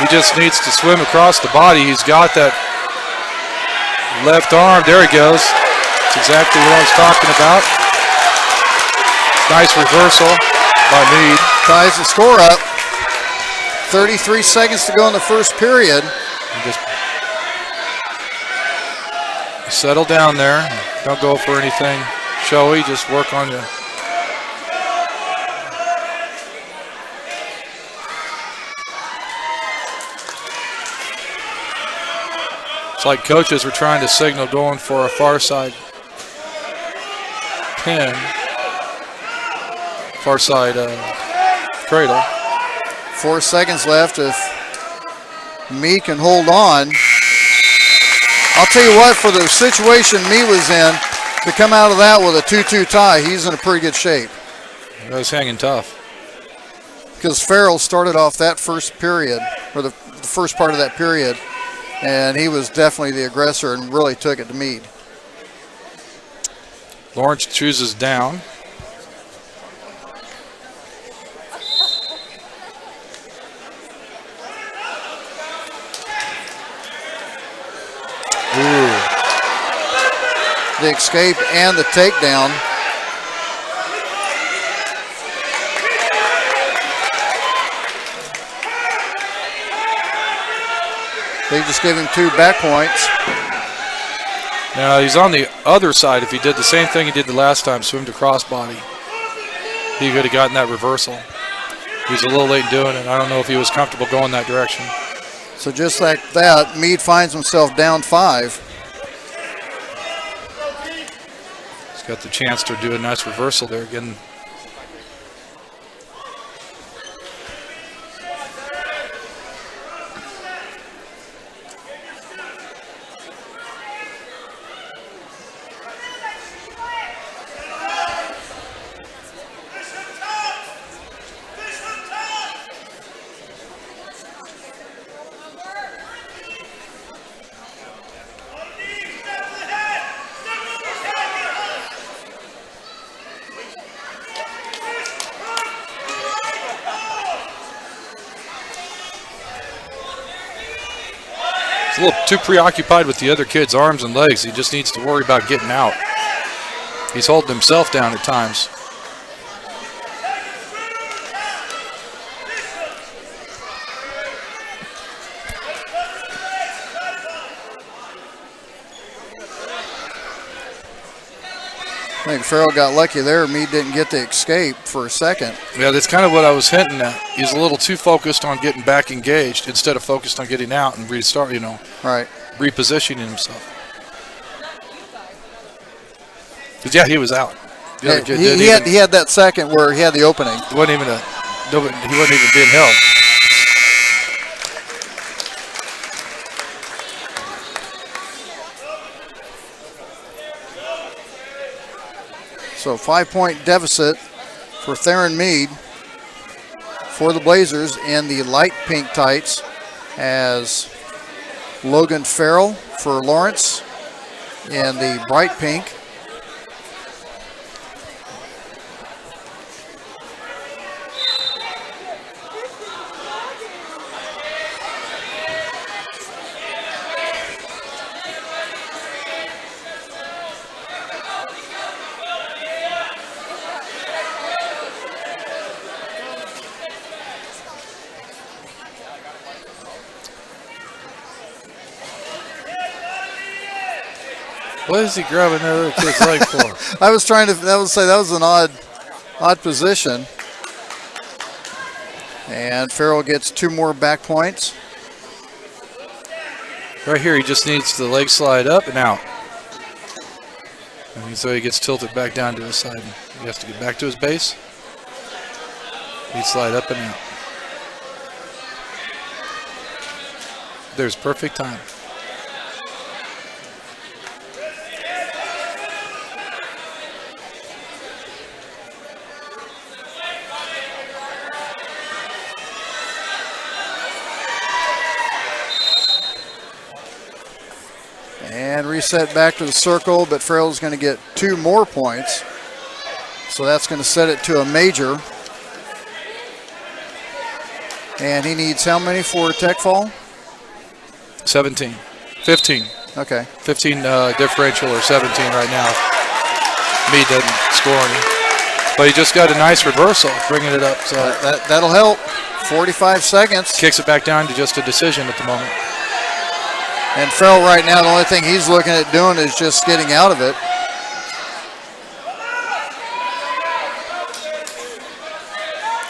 He just needs to swim across the body. He's got that left arm. There he goes. That's exactly what I was talking about. Nice reversal by Meade. Ties the score up. 33 seconds to go in the first period. And just settle down there. Don't go for anything showy. Just work on you. It's like coaches were trying to signal going for a far side pin, far side cradle. 4 seconds left. If Meade can hold on. I'll tell you what, for the situation Meade was in, to come out of that with a 2-2 tie, he's in a pretty good shape. He was hanging tough. Because Farrell started off that first period, or the first part of that period, and he was definitely the aggressor and really took it to Meade. Lawrence chooses down. Ooh. The escape and the takedown. They just gave him 2 back points. Now he's on the other side. If he did the same thing he did the last time, swim to crossbody, he could have gotten that reversal. He was a little late doing it. I don't know if he was comfortable going that direction. So just like that, Meade finds himself down 5. He's got the chance to do a nice reversal there again. He's a little too preoccupied with the other kid's arms and legs. He just needs to worry about getting out. He's holding himself down at times. I think Farrell got lucky there. Meade didn't get the escape for a second. Yeah, that's kind of what I was hinting at. He's a little too focused on getting back engaged instead of focused on getting out and restart, Right. repositioning himself. Because, yeah, he was out. The other kid He had that second where he had the opening. he wasn't even being held. So 5-point deficit for Theron Meade for the Blazers in the light pink tights, as Logan Farrell for Lawrence in the bright pink. What is he grabbing that other kid's leg for? I was trying to. That was an odd position. And Farrell gets 2 more back points. Right here, he just needs the leg slide up and out. And so he gets tilted back down to his side. He has to get back to his base. He slide up and out. There's perfect time. And reset back to the circle, but Farrell's going to get 2 more points. So that's going to set it to a major. And he needs how many for a tech fall? 17. 15. Okay. 15 differential or 17 right now. Meade doesn't score any. But he just got a nice reversal, bringing it up. So That'll help. 45 seconds. Kicks it back down to just a decision at the moment. And Farrell right now, the only thing he's looking at doing is just getting out of it.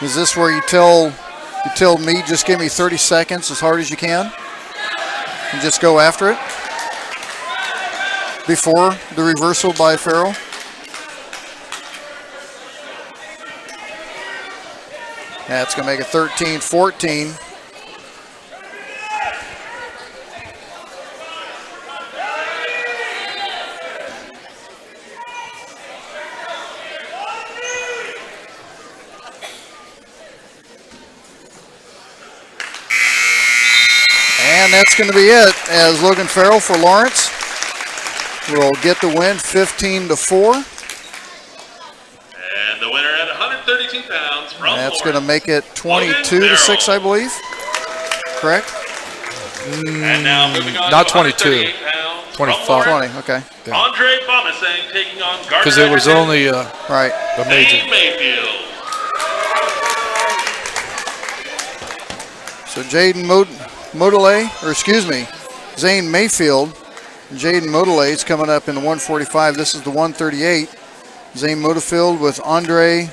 Is this where you tell me just give me 30 seconds as hard as you can and just go after it before the reversal by Farrell? That's going to make it 13-14. And that's going to be it, as Logan Farrell for Lawrence will get the win 15-4. And the winner at 132 pounds from That's Lawrence. going to make it 22-6, I believe. Correct? And now moving on Not to 22. 138 pounds 25. from Lawrence. 20, okay. Yeah. Andre Bomasang taking on Gardner. Because it was Edgerton, only Right. a major. Zane Mayfield. So Zane Mayfield, Jaden Modelay is coming up in the 145. This is the 138. Zane Modefield with Andre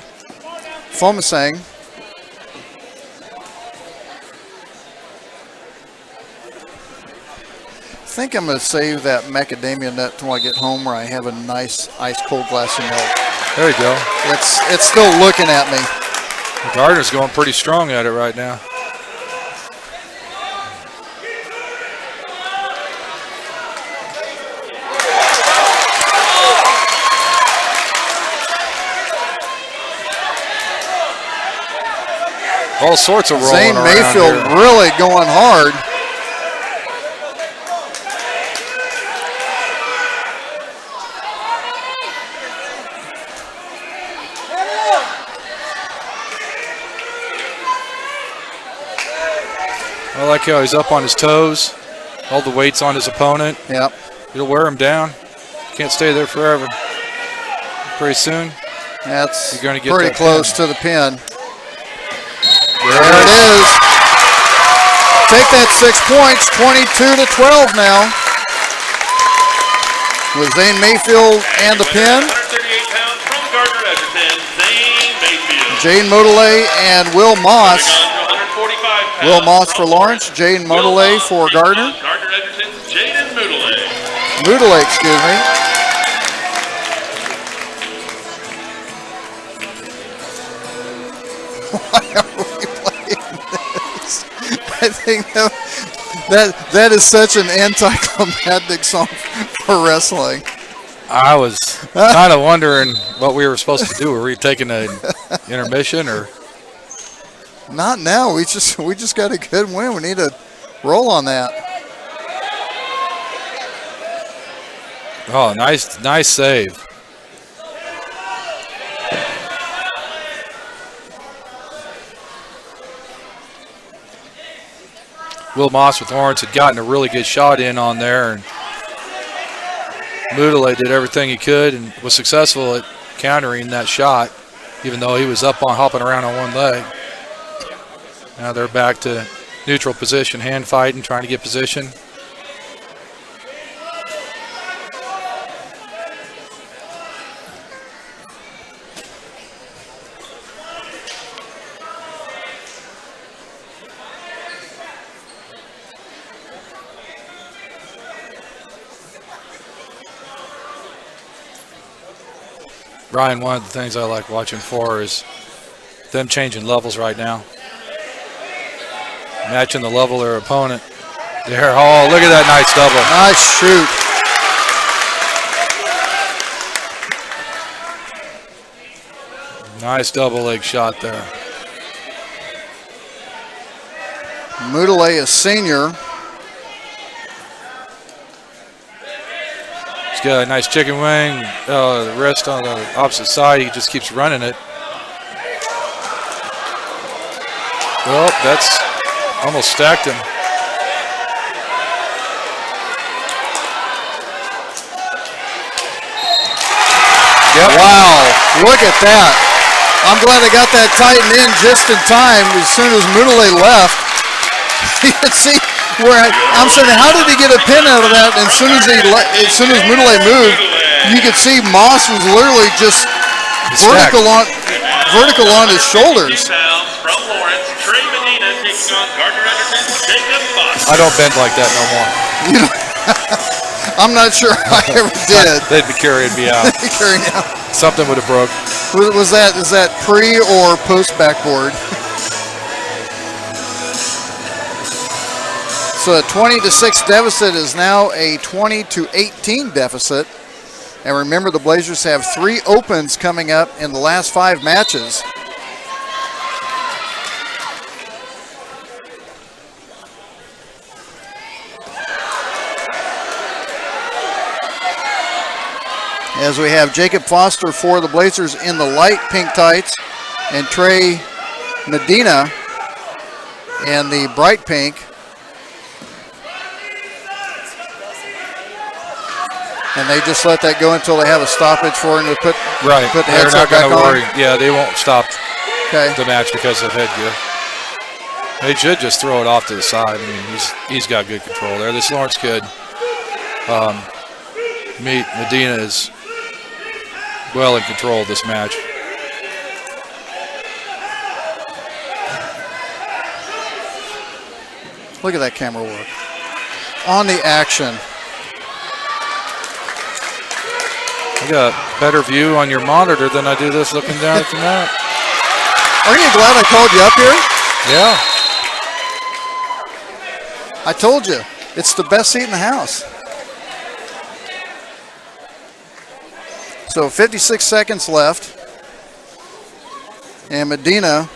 Fomasang. I think I'm going to save that macadamia nut until I get home, where I have a nice ice cold glass of milk. There you go. It's still looking at me. Gardner's going pretty strong at it right now. All sorts of rolling Zane around Mayfield here. really going hard. I like how he's up on his toes. All the weight's on his opponent. Yep. It'll wear him down. Can't stay there forever. Pretty soon. That's You're gonna get pretty that close pin. to the pin. There it is. Take that 6 points, 22-12 now. With Zane Mayfield and the pin. 138 pounds from Gardner Edgerton, Zane Mayfield. Jaden Modelay and Will Moss. Moving on to 145 pounds Will Moss from for Lawrence, Jaden Will Modelay Moss for taking Gardner. on Gardner Edgerton's Jaden Modelay. Modelay, excuse me. Why are we playing this? I think that is such an anticlimactic song for wrestling. I was kind of wondering what we were supposed to do. Were we taking an intermission or? Not now. We just got a good win. We need to roll on that. Oh, nice save. Will Moss with Lawrence had gotten a really good shot in on there, and Moodley did everything he could and was successful at countering that shot, even though he was up on hopping around on one leg. Now they're back to neutral position, hand fighting, trying to get position. Ryan, one of the things I like watching for is them changing levels right now. Matching the level of their opponent. There, oh, look at that nice double. Nice shoot. Nice double leg shot there. Moudelet, a senior. He's got a nice chicken wing. The wrist on the opposite side, he just keeps running it. Well, that's almost stacked him. Yep. Wow, look at that. I'm glad they got that tightened in just in time. As soon as Moudelet left, you could see where I'm saying, how did he get a pin out of that? And as soon as Moudelet moved, you could see Moss was literally just vertical on his shoulders. From Lawrence, Trey Medina taking on Gardner Edgerton's Jacob Foster. I don't bend like that no more. You know, I'm not sure I ever did. They'd be carrying me out. Carrying out. Something would have broke. Is that pre or post backboard? So a 20-6 deficit is now a 20-18 deficit. And remember, the Blazers have 3 opens coming up in the last 5 matches. As we have Jacob Foster for the Blazers in the light pink tights and Trey Medina in the bright pink. And they just let that go until they have a stoppage for him to put the headset back on. Worry. Yeah, they won't stop Okay. the match because of headgear. They should just throw it off to the side. I mean, he's got good control there. This Lawrence kid, Medina, is well in control of this match. Look at that camera work. On the action. I got a better view on your monitor than I do this looking down at the map. Aren't you glad I called you up here? Yeah. I told you, it's the best seat in the house. So 56 seconds left. And Medina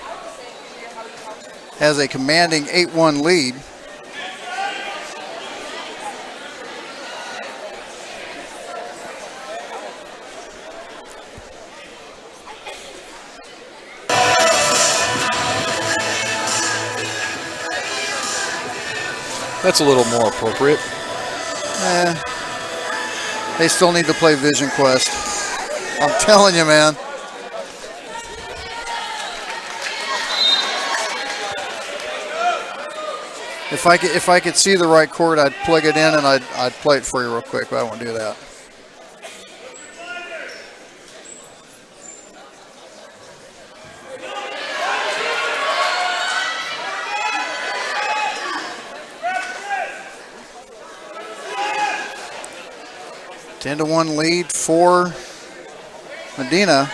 has a commanding 8-1 lead. That's a little more appropriate. They still need to play Vision Quest. I'm telling you, man. If I could see the right chord, I'd plug it in and I'd play it for you real quick, but I won't do that. A 10-1 lead for Medina.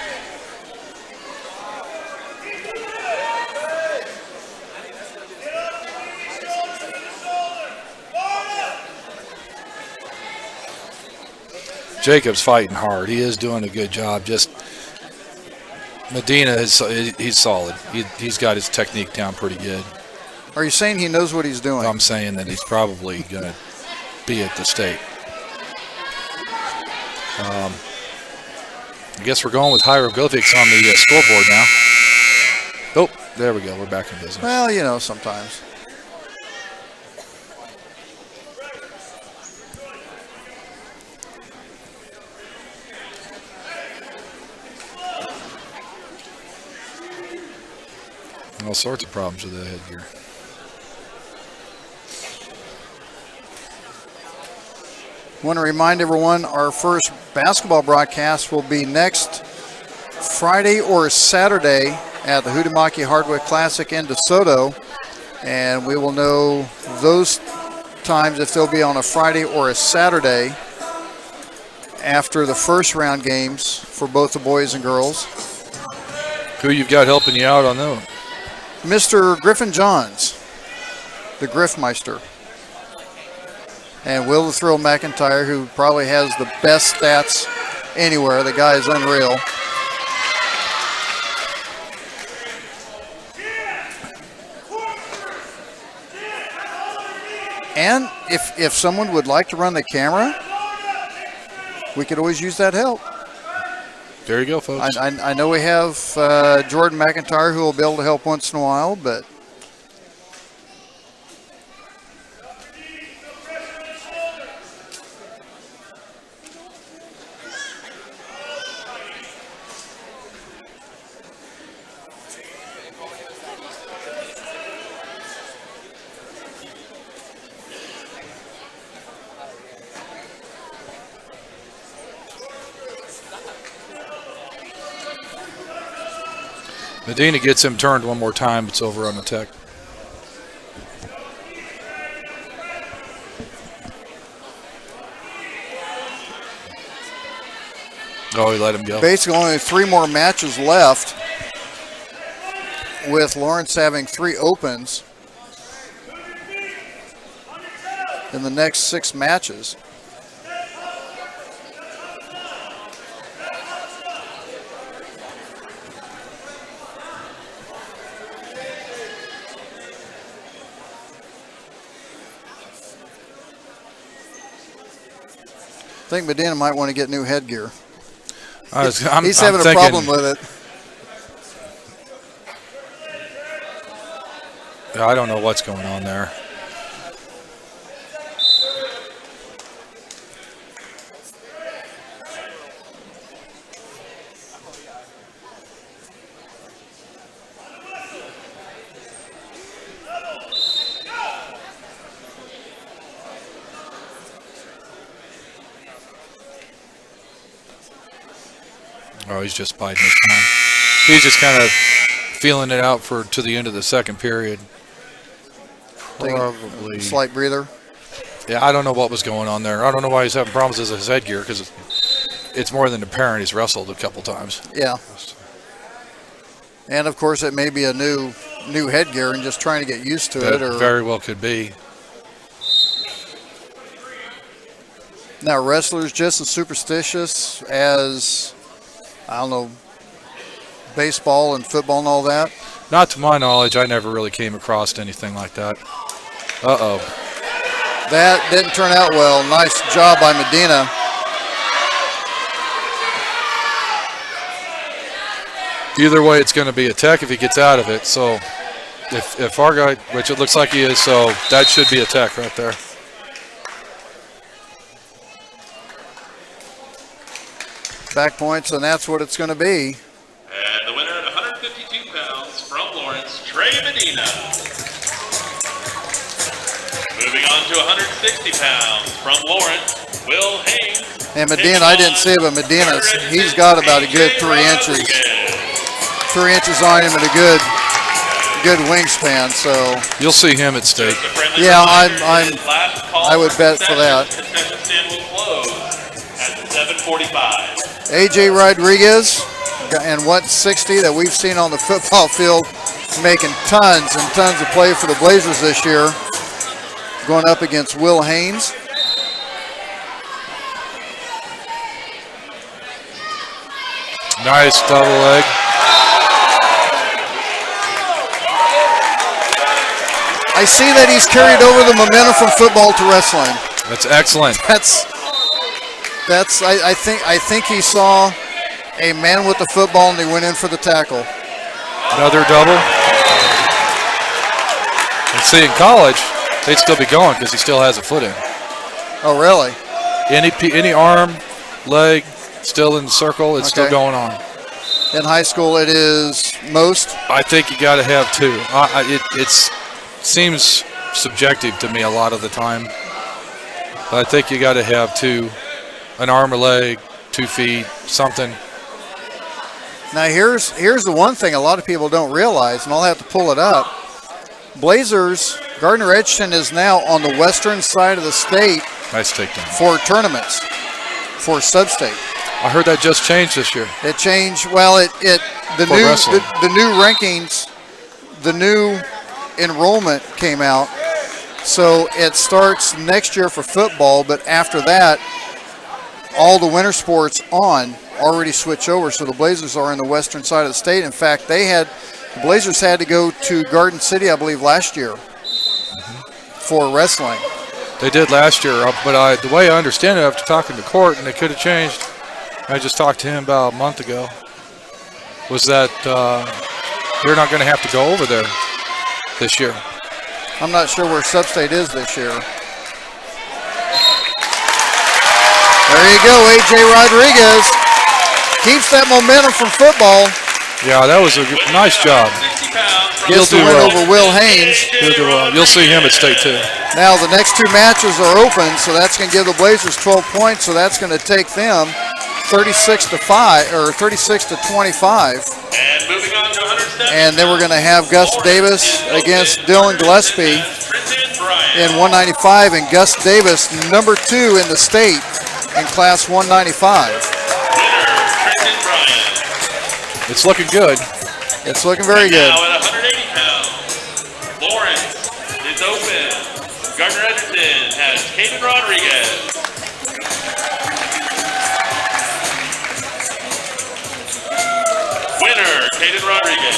Jacob's fighting hard. He is doing a good job. Just Medina he's solid. He's got his technique down pretty good. Are you saying he knows what he's doing? I'm saying that he's probably going to be at the state. I guess we're going with hieroglyphics on the scoreboard now. Oh, there we go. We're back in business. Well, you know, sometimes. All sorts of problems with the headgear. Want to remind everyone, our first basketball broadcast will be next Friday or Saturday at the Hudimaki Hardwood Classic in DeSoto, and we will know those times if they'll be on a Friday or a Saturday after the first round games for both the boys and girls. Who you've got helping you out on that? Mr. Griffin Johns, the Griffmeister. And Will the Thrill McIntyre, who probably has the best stats anywhere. The guy is unreal. And if someone would like to run the camera, we could always use that help. There you go, folks. I know we have Jordan McIntyre who will be able to help once in a while, but Medina gets him turned one more time. It's over on the tech. Oh, he let him go. basically only 3 more matches left, with Lawrence having 3 opens in the next 6 matches. I think Medina might want to get new headgear. He's having a problem with it. I don't know what's going on there. Oh, he's just biding his time. He's just kind of feeling it out to the end of the second period. Probably a slight breather. Yeah, I don't know what was going on there. I don't know why he's having problems with his headgear, because it's more than apparent he's wrestled a couple times. Yeah. And of course, it may be a new headgear and just trying to get used to it. Or very well could be. Now, wrestlers just as superstitious as, I don't know, baseball and football and all that? Not to my knowledge. I never really came across anything like that. Uh-oh. That didn't turn out well. Nice job by Medina. Either way, it's going to be a tech if he gets out of it. So if our guy, which it looks like he is, so that should be a tech right there. Back points, and that's what it's going to be. And the winner at 152 pounds from Lawrence, Trey Medina. Moving on to 160 pounds from Lawrence, Will Haynes. And Medina, I didn't see it, but Medina, he's got about a good 3 inches. 3 inches on him and a good wingspan. So you'll see him at stake. Yeah, I would bet for that. Concession stand will close at 7:45. AJ Rodriguez and 160 that we've seen on the football field, making tons and tons of play for the Blazers this year, going up against Will Haynes. Nice double leg. I see that he's carried over the momentum from football to wrestling. That's excellent. I think he saw a man with the football and he went in for the tackle. Another double. And see, in college, they'd still be going because he still has a foot in. Oh, really? Any arm, leg, still in the circle, it's still going on. In high school, it is most? I think you got to have 2. It seems subjective to me a lot of the time. But I think you got to have 2. An arm or leg, 2 feet, something. Now here's the one thing a lot of people don't realize, and I'll have to pull it up. Blazers, Gardner Edgerton is now on the western side of the state nice takedown for tournaments. for Sub-State. I heard that just changed this year. It changed. Well, the For new wrestling. the new rankings, the new enrollment came out. So it starts next year for football, but after that, all the winter sports already switch over. So the Blazers are in the western side of the state. In fact, the Blazers had to go to Garden City, I believe, last year for wrestling. They did last year, but the way I understand it, after talking to Court, and they could have changed, I just talked to him about a month ago, was that you're not going to have to go over there this year. I'm not sure where Sub-State is this year. There you go, A.J. Rodriguez keeps that momentum from football. Yeah, that was a nice job. 60 pounds from He'll Gets the do win well. over Will Haynes. He'll do well. You'll see him at state too. Now the next two matches are open, so that's going to give the Blazers 12 points. So that's going to take them 36 to 25. And moving on to 107. And then we're going to have Gus Davis against Dylan Gillespie in 195, and Gus Davis, number 2 in the state in class 195. It's looking good. It's looking very good. Now at 180 pounds, Lawrence is open. Gardner Edgerton has Caden Rodriguez. Winner, Caden Rodriguez.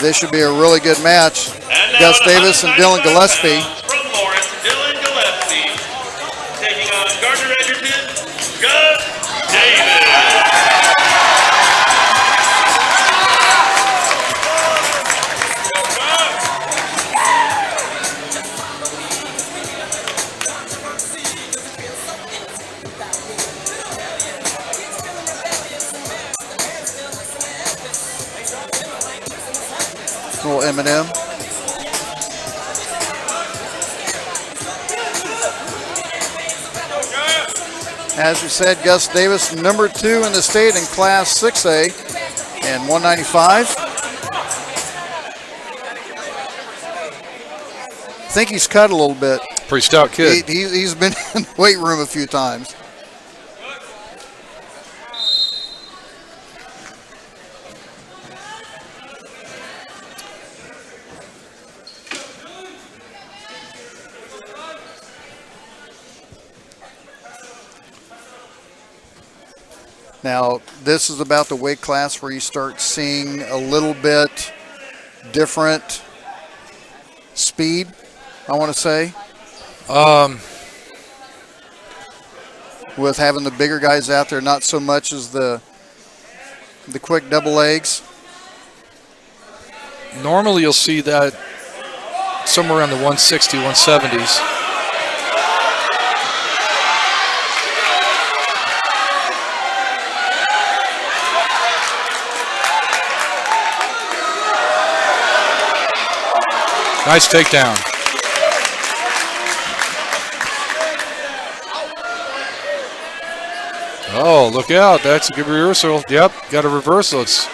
This should be a really good match. And now Gus at Davis and Dylan 195 Gillespie. pounds, from Lawrence, Dylan Gillespie. Taking on Gardner Edgerton, Gus Davis. Little Eminem. As we said, Gus Davis, number 2 in the state in Class 6A and 195. I think he's cut a little bit. Pretty stout kid. He's been in the weight room a few times. Now, this is about the weight class where you start seeing a little bit different speed, I want to say, with having the bigger guys out there, not so much as the quick double legs. Normally you'll see that somewhere around the 160, 170s. Nice takedown. Oh, look out. That's a good reversal. Yep, got a reversal. It's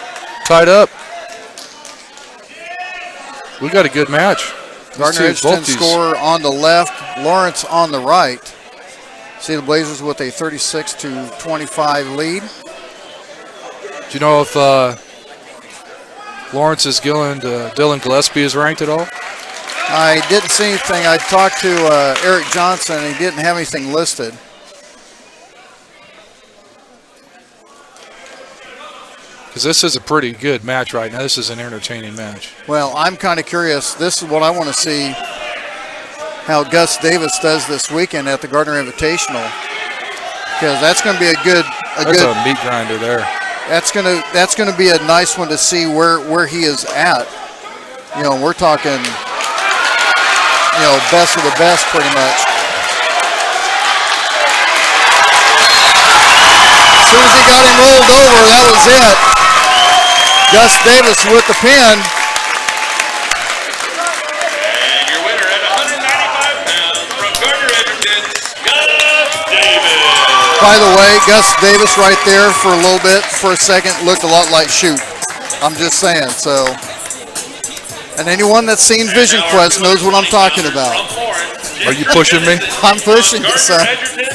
tied up. We got a good match. Gardner Edgerton score on the left, Lawrence on the right. See the Blazers with a 36-25 lead. Do you know if Lawrence's Dylan Gillespie is ranked at all? I didn't see anything. I talked to Eric Johnson, and he didn't have anything listed. Because this is a pretty good match right now. This is an entertaining match. Well, I'm kind of curious. This is what I want to see, how Gus Davis does this weekend at the Gardner Invitational, because that's going to be a meat grinder there. That's going to be a nice one to see where he is at. You know, we're talking, best of the best pretty much. As soon as he got him rolled over, that was it. Gus Davis with the pin. And your winner at 195 pounds from Gardner Edgerton, Gus Davis. By the way, Gus Davis right there for a little bit, for a second, looked a lot like Shoot. I'm just saying, so. And anyone that's seen Vision Quest knows what I'm talking about. Are you pushing me? I'm pushing you, son. Edgerton,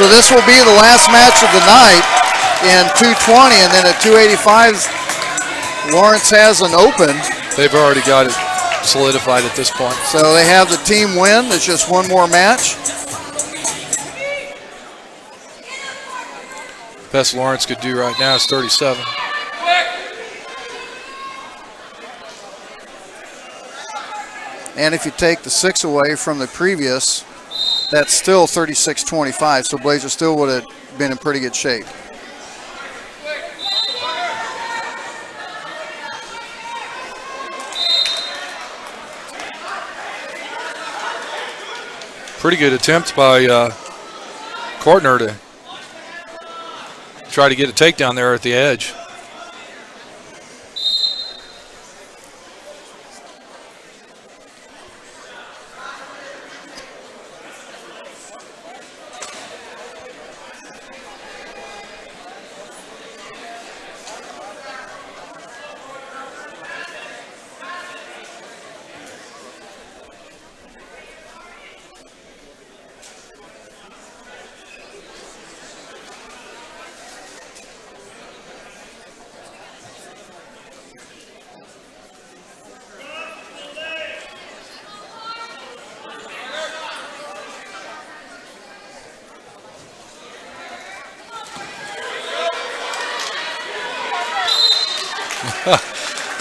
So this will be the last match of the night in 220, and then at 285, Lawrence has an open. They've already got it solidified at this point. So they have the team win. There's just one more match. Best Lawrence could do right now is 37. And if you take the 6 away from the previous, that's still 36-25. So Blazer still would have been in pretty good shape. Pretty good attempt by Gardner to try to get a takedown there at the edge.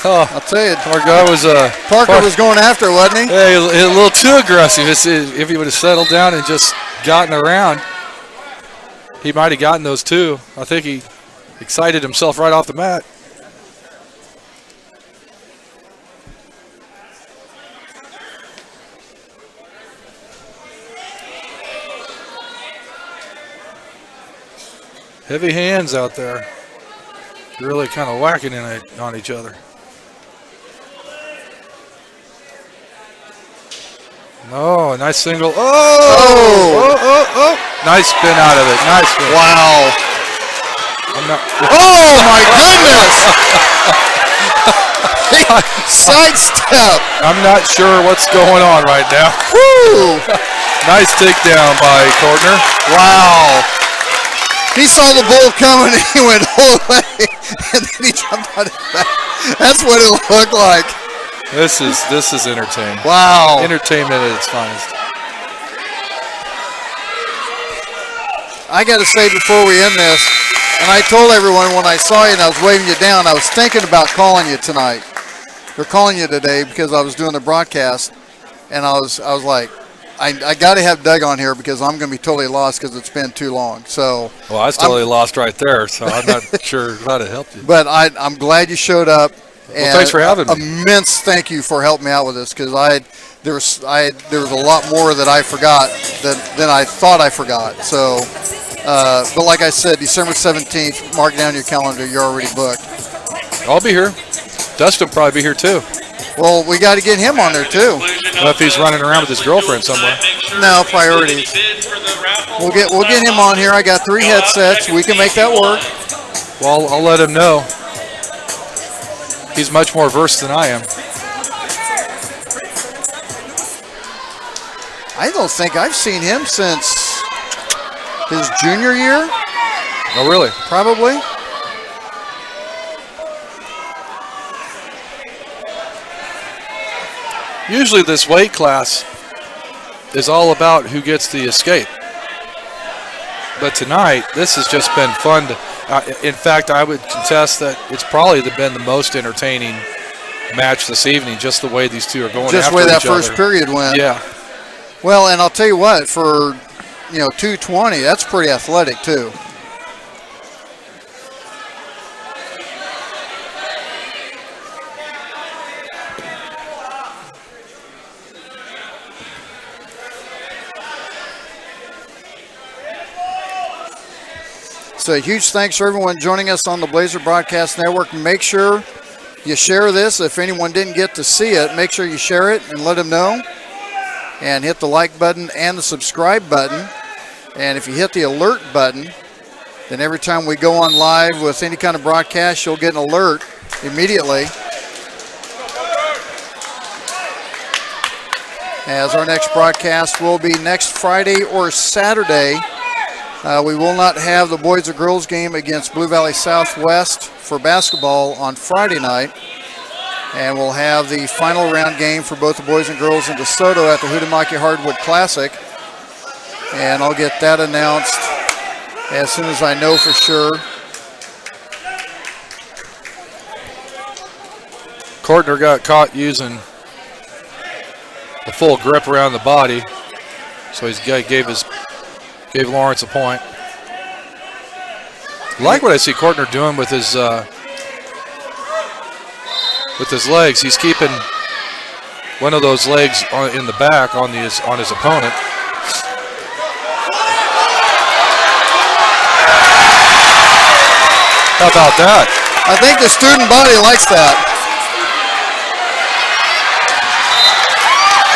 I'll tell you, Our guy was Parker was going after it, wasn't he? Hey, a little too aggressive. If he would have settled down and just gotten around, he might have gotten those two. I think he excited himself right off the mat. Heavy hands out there. Really kind of whacking on each other. Oh, nice single. Oh! Nice spin out of it. Nice spin. Wow. Oh, my goodness. Sidestep. I'm not sure what's going on right now. Woo. Nice takedown by Gardner. Wow. He saw the bull coming and he went all the way, and then he jumped on his back. That's what it looked like. This is entertaining. Wow. Entertainment at its finest. I got to say before we end this, and I told everyone when I saw you and I was waving you down, I was thinking about calling you tonight. Or calling you today because I was doing the broadcast, and I was like, I got to have Doug on here because I'm going to be totally lost because it's been too long. So. Well, I was totally lost right there, so I'm not sure how to help you. But I'm glad you showed up. Well, thanks for having me. Immense thank you for helping me out with this because there was a lot more that I forgot than I thought I forgot. So, but like I said, December 17th, mark down your calendar. You're already booked. I'll be here. Dustin will probably be here too. Well, we got to get him on there too. Well, if he's running around with his girlfriend somewhere. No, priorities. We'll get him on here. I got 3 headsets. We can make that work. Well, I'll let him know. He's much more versed than I am. I don't think I've seen him since his junior year. Oh, really? Probably. Usually this weight class is all about who gets the escape. But tonight, this has just been fun. In fact, I would contest that it's probably been the most entertaining match this evening, just the way these two are going just after the way that each other. first period went. Yeah. Well, and I'll tell you what, for 220, that's pretty athletic too. So a huge thanks for everyone joining us on the Blazer Broadcast Network. Make sure you share this. If anyone didn't get to see it, make sure you share it and let them know. And hit the like button and the subscribe button. And if you hit the alert button, then every time we go on live with any kind of broadcast, you'll get an alert immediately. As our next broadcast will be next Friday or Saturday We will not have the boys or girls game against Blue Valley Southwest for basketball on Friday night. And we'll have the final round game for both the boys and girls in DeSoto at the Hudimaki Hardwood Classic. And I'll get that announced as soon as I know for sure. Gardner got caught using the full grip around the body, so he gave Lawrence a point. I like what I see Gardner doing with his legs. He's keeping one of those legs in the back on his opponent. How about that? I think the student body likes that.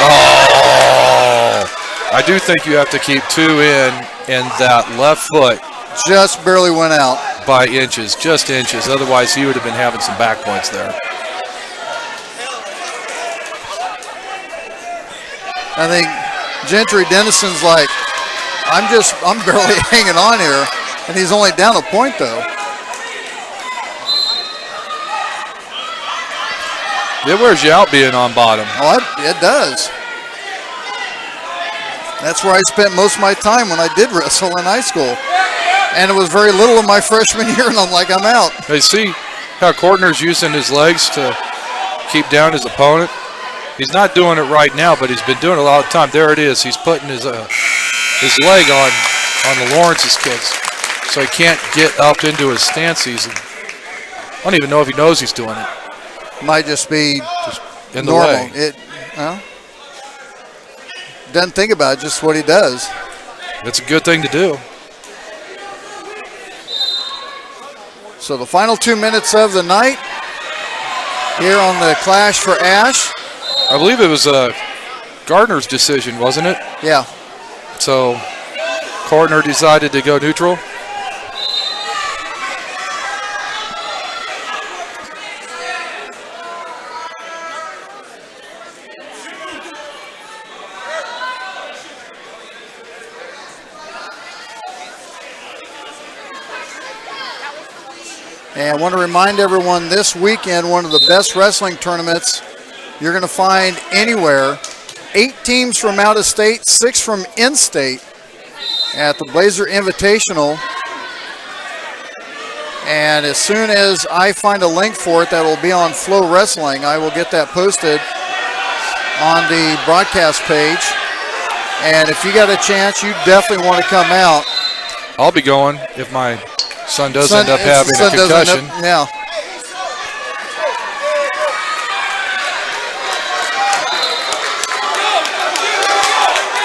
Oh, I do think you have to keep 2 in, and that left foot just barely went out. By inches, just inches. Otherwise, he would have been having some back points there. I think Gentry Dennison's like, I'm barely hanging on here, and he's only down a point though. It wears you out being on bottom. Oh, it does. That's where I spent most of my time when I did wrestle in high school. And it was very little in my freshman year, and I'm like, I'm out. Hey, see how Gardner's using his legs to keep down his opponent? He's not doing it right now, but he's been doing it a lot of time. There it is. He's putting his leg on the Lawrence's kids, so he can't get up into his stance easy. I don't even know if he knows he's doing it. Might just be in the normal. way. Doesn't think about it, just what he does. It's a good thing to do. So the final 2 minutes of the night here on the Clash for Ash. I believe it was Gardner's decision, wasn't it? Yeah. So Gardner decided to go neutral. And I want to remind everyone this weekend, one of the best wrestling tournaments you're going to find anywhere. 8 teams from out of state, 6 from in-state at the Blazer Invitational. And as soon as I find a link for it that will be on Flow Wrestling, I will get that posted on the broadcast page. And if you got a chance, you definitely want to come out. I'll be going if my son does end up having a concussion. Yeah.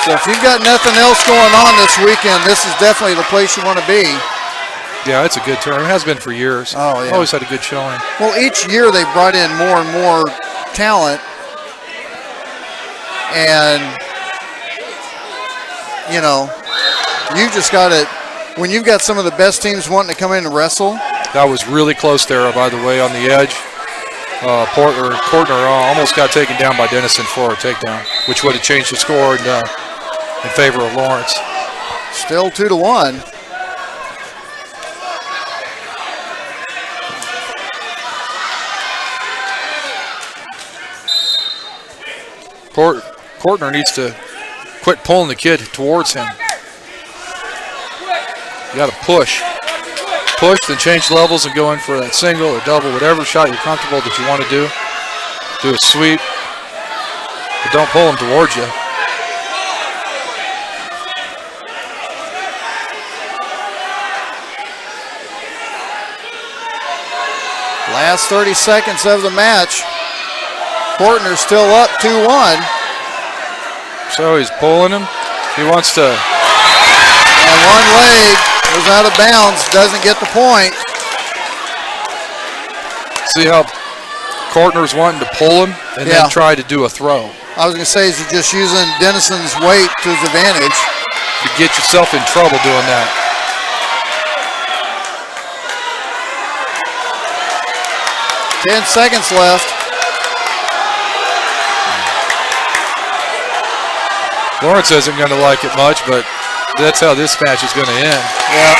So if you've got nothing else going on this weekend, this is definitely the place you want to be. Yeah, it's a good tournament. It has been for years. Oh, yeah. Always had a good showing. Well, each year they brought in more and more talent. And, you know, you just got to, when you've got some of the best teams wanting to come in and wrestle. That was really close there, by the way, on the edge. Gardner almost got taken down by Dennison for a takedown, which would have changed the score in favor of Lawrence. Still 2-1. Gardner needs to quit pulling the kid towards him. You got to push. Push, then change levels and go in for that single or double, whatever shot you're comfortable that you want to do. Do a sweep, but don't pull him towards you. Last 30 seconds of the match. Gardner's still up 2-1. So he's pulling him. He wants to. And one leg was out of bounds, doesn't get the point. See how Gardner's wanting to pull him and then try to do a throw. I was going to say, is he just using Dennison's weight to his advantage? You get yourself in trouble doing that. Ten seconds left. Lawrence isn't going to like it much, but That's how this match is going to end. Yeah.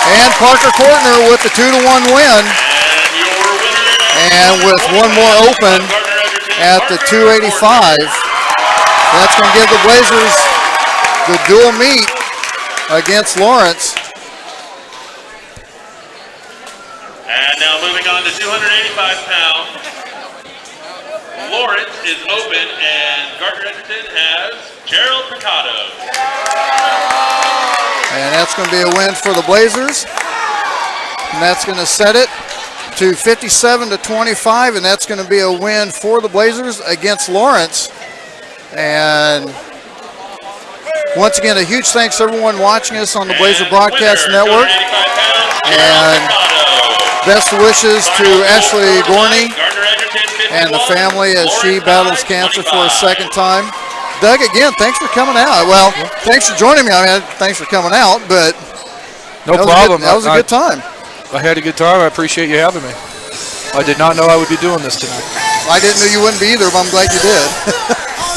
And Parker Kortner with the 2-1 win. And with one more open at the 285. That's going to give the Blazers the dual meet against Lawrence. And now moving on to 285 pounds. Lawrence is open, and Gardner Edgerton has Gerald Picado. And that's going to be a win for the Blazers. And that's going to set it to 57-25, and that's going to be a win for the Blazers against Lawrence. And once again, a huge thanks to everyone watching us on the Blazer Broadcast Network. And best wishes to Ashley Gorney and the family as she battles cancer for a second time. Doug, again, thanks for coming out. Well, thanks for joining me. I mean, thanks for coming out, but no problem. That was a good time. I had a good time. I appreciate you having me. I did not know I would be doing this tonight. I didn't know you wouldn't be either, but I'm glad you did.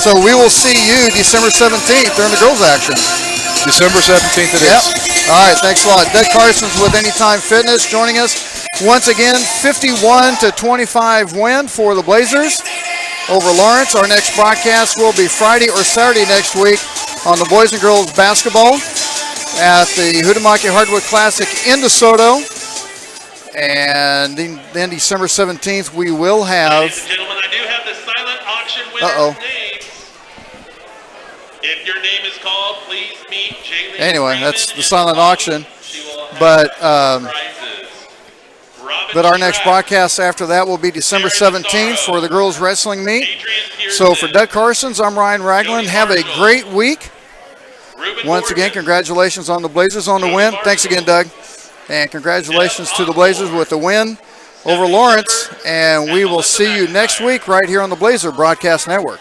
So we will see you December 17th during the girls' action. December 17th it Yep. is. All right, thanks a lot. Doug Carson's with Anytime Fitness joining us. Once again, 51-25 win for the Blazers over Lawrence. Our next broadcast will be Friday or Saturday next week on the boys and girls basketball at the Hudamaki Hardwood Classic in DeSoto. And then December 17th, we will have... Ladies and gentlemen, I do have the silent auction winner's names. If your name is called, please meet Jaylee. Anyway, that's the silent auction. But our next broadcast after that will be December 17th for the girls wrestling meet. So for Doug Carsons, I'm Ryan Ragland. Have a great week. Once again, congratulations on the Blazers on the win. Thanks again, Doug. And congratulations to the Blazers with the win over Lawrence. And we will see you next week right here on the Blazer Broadcast Network.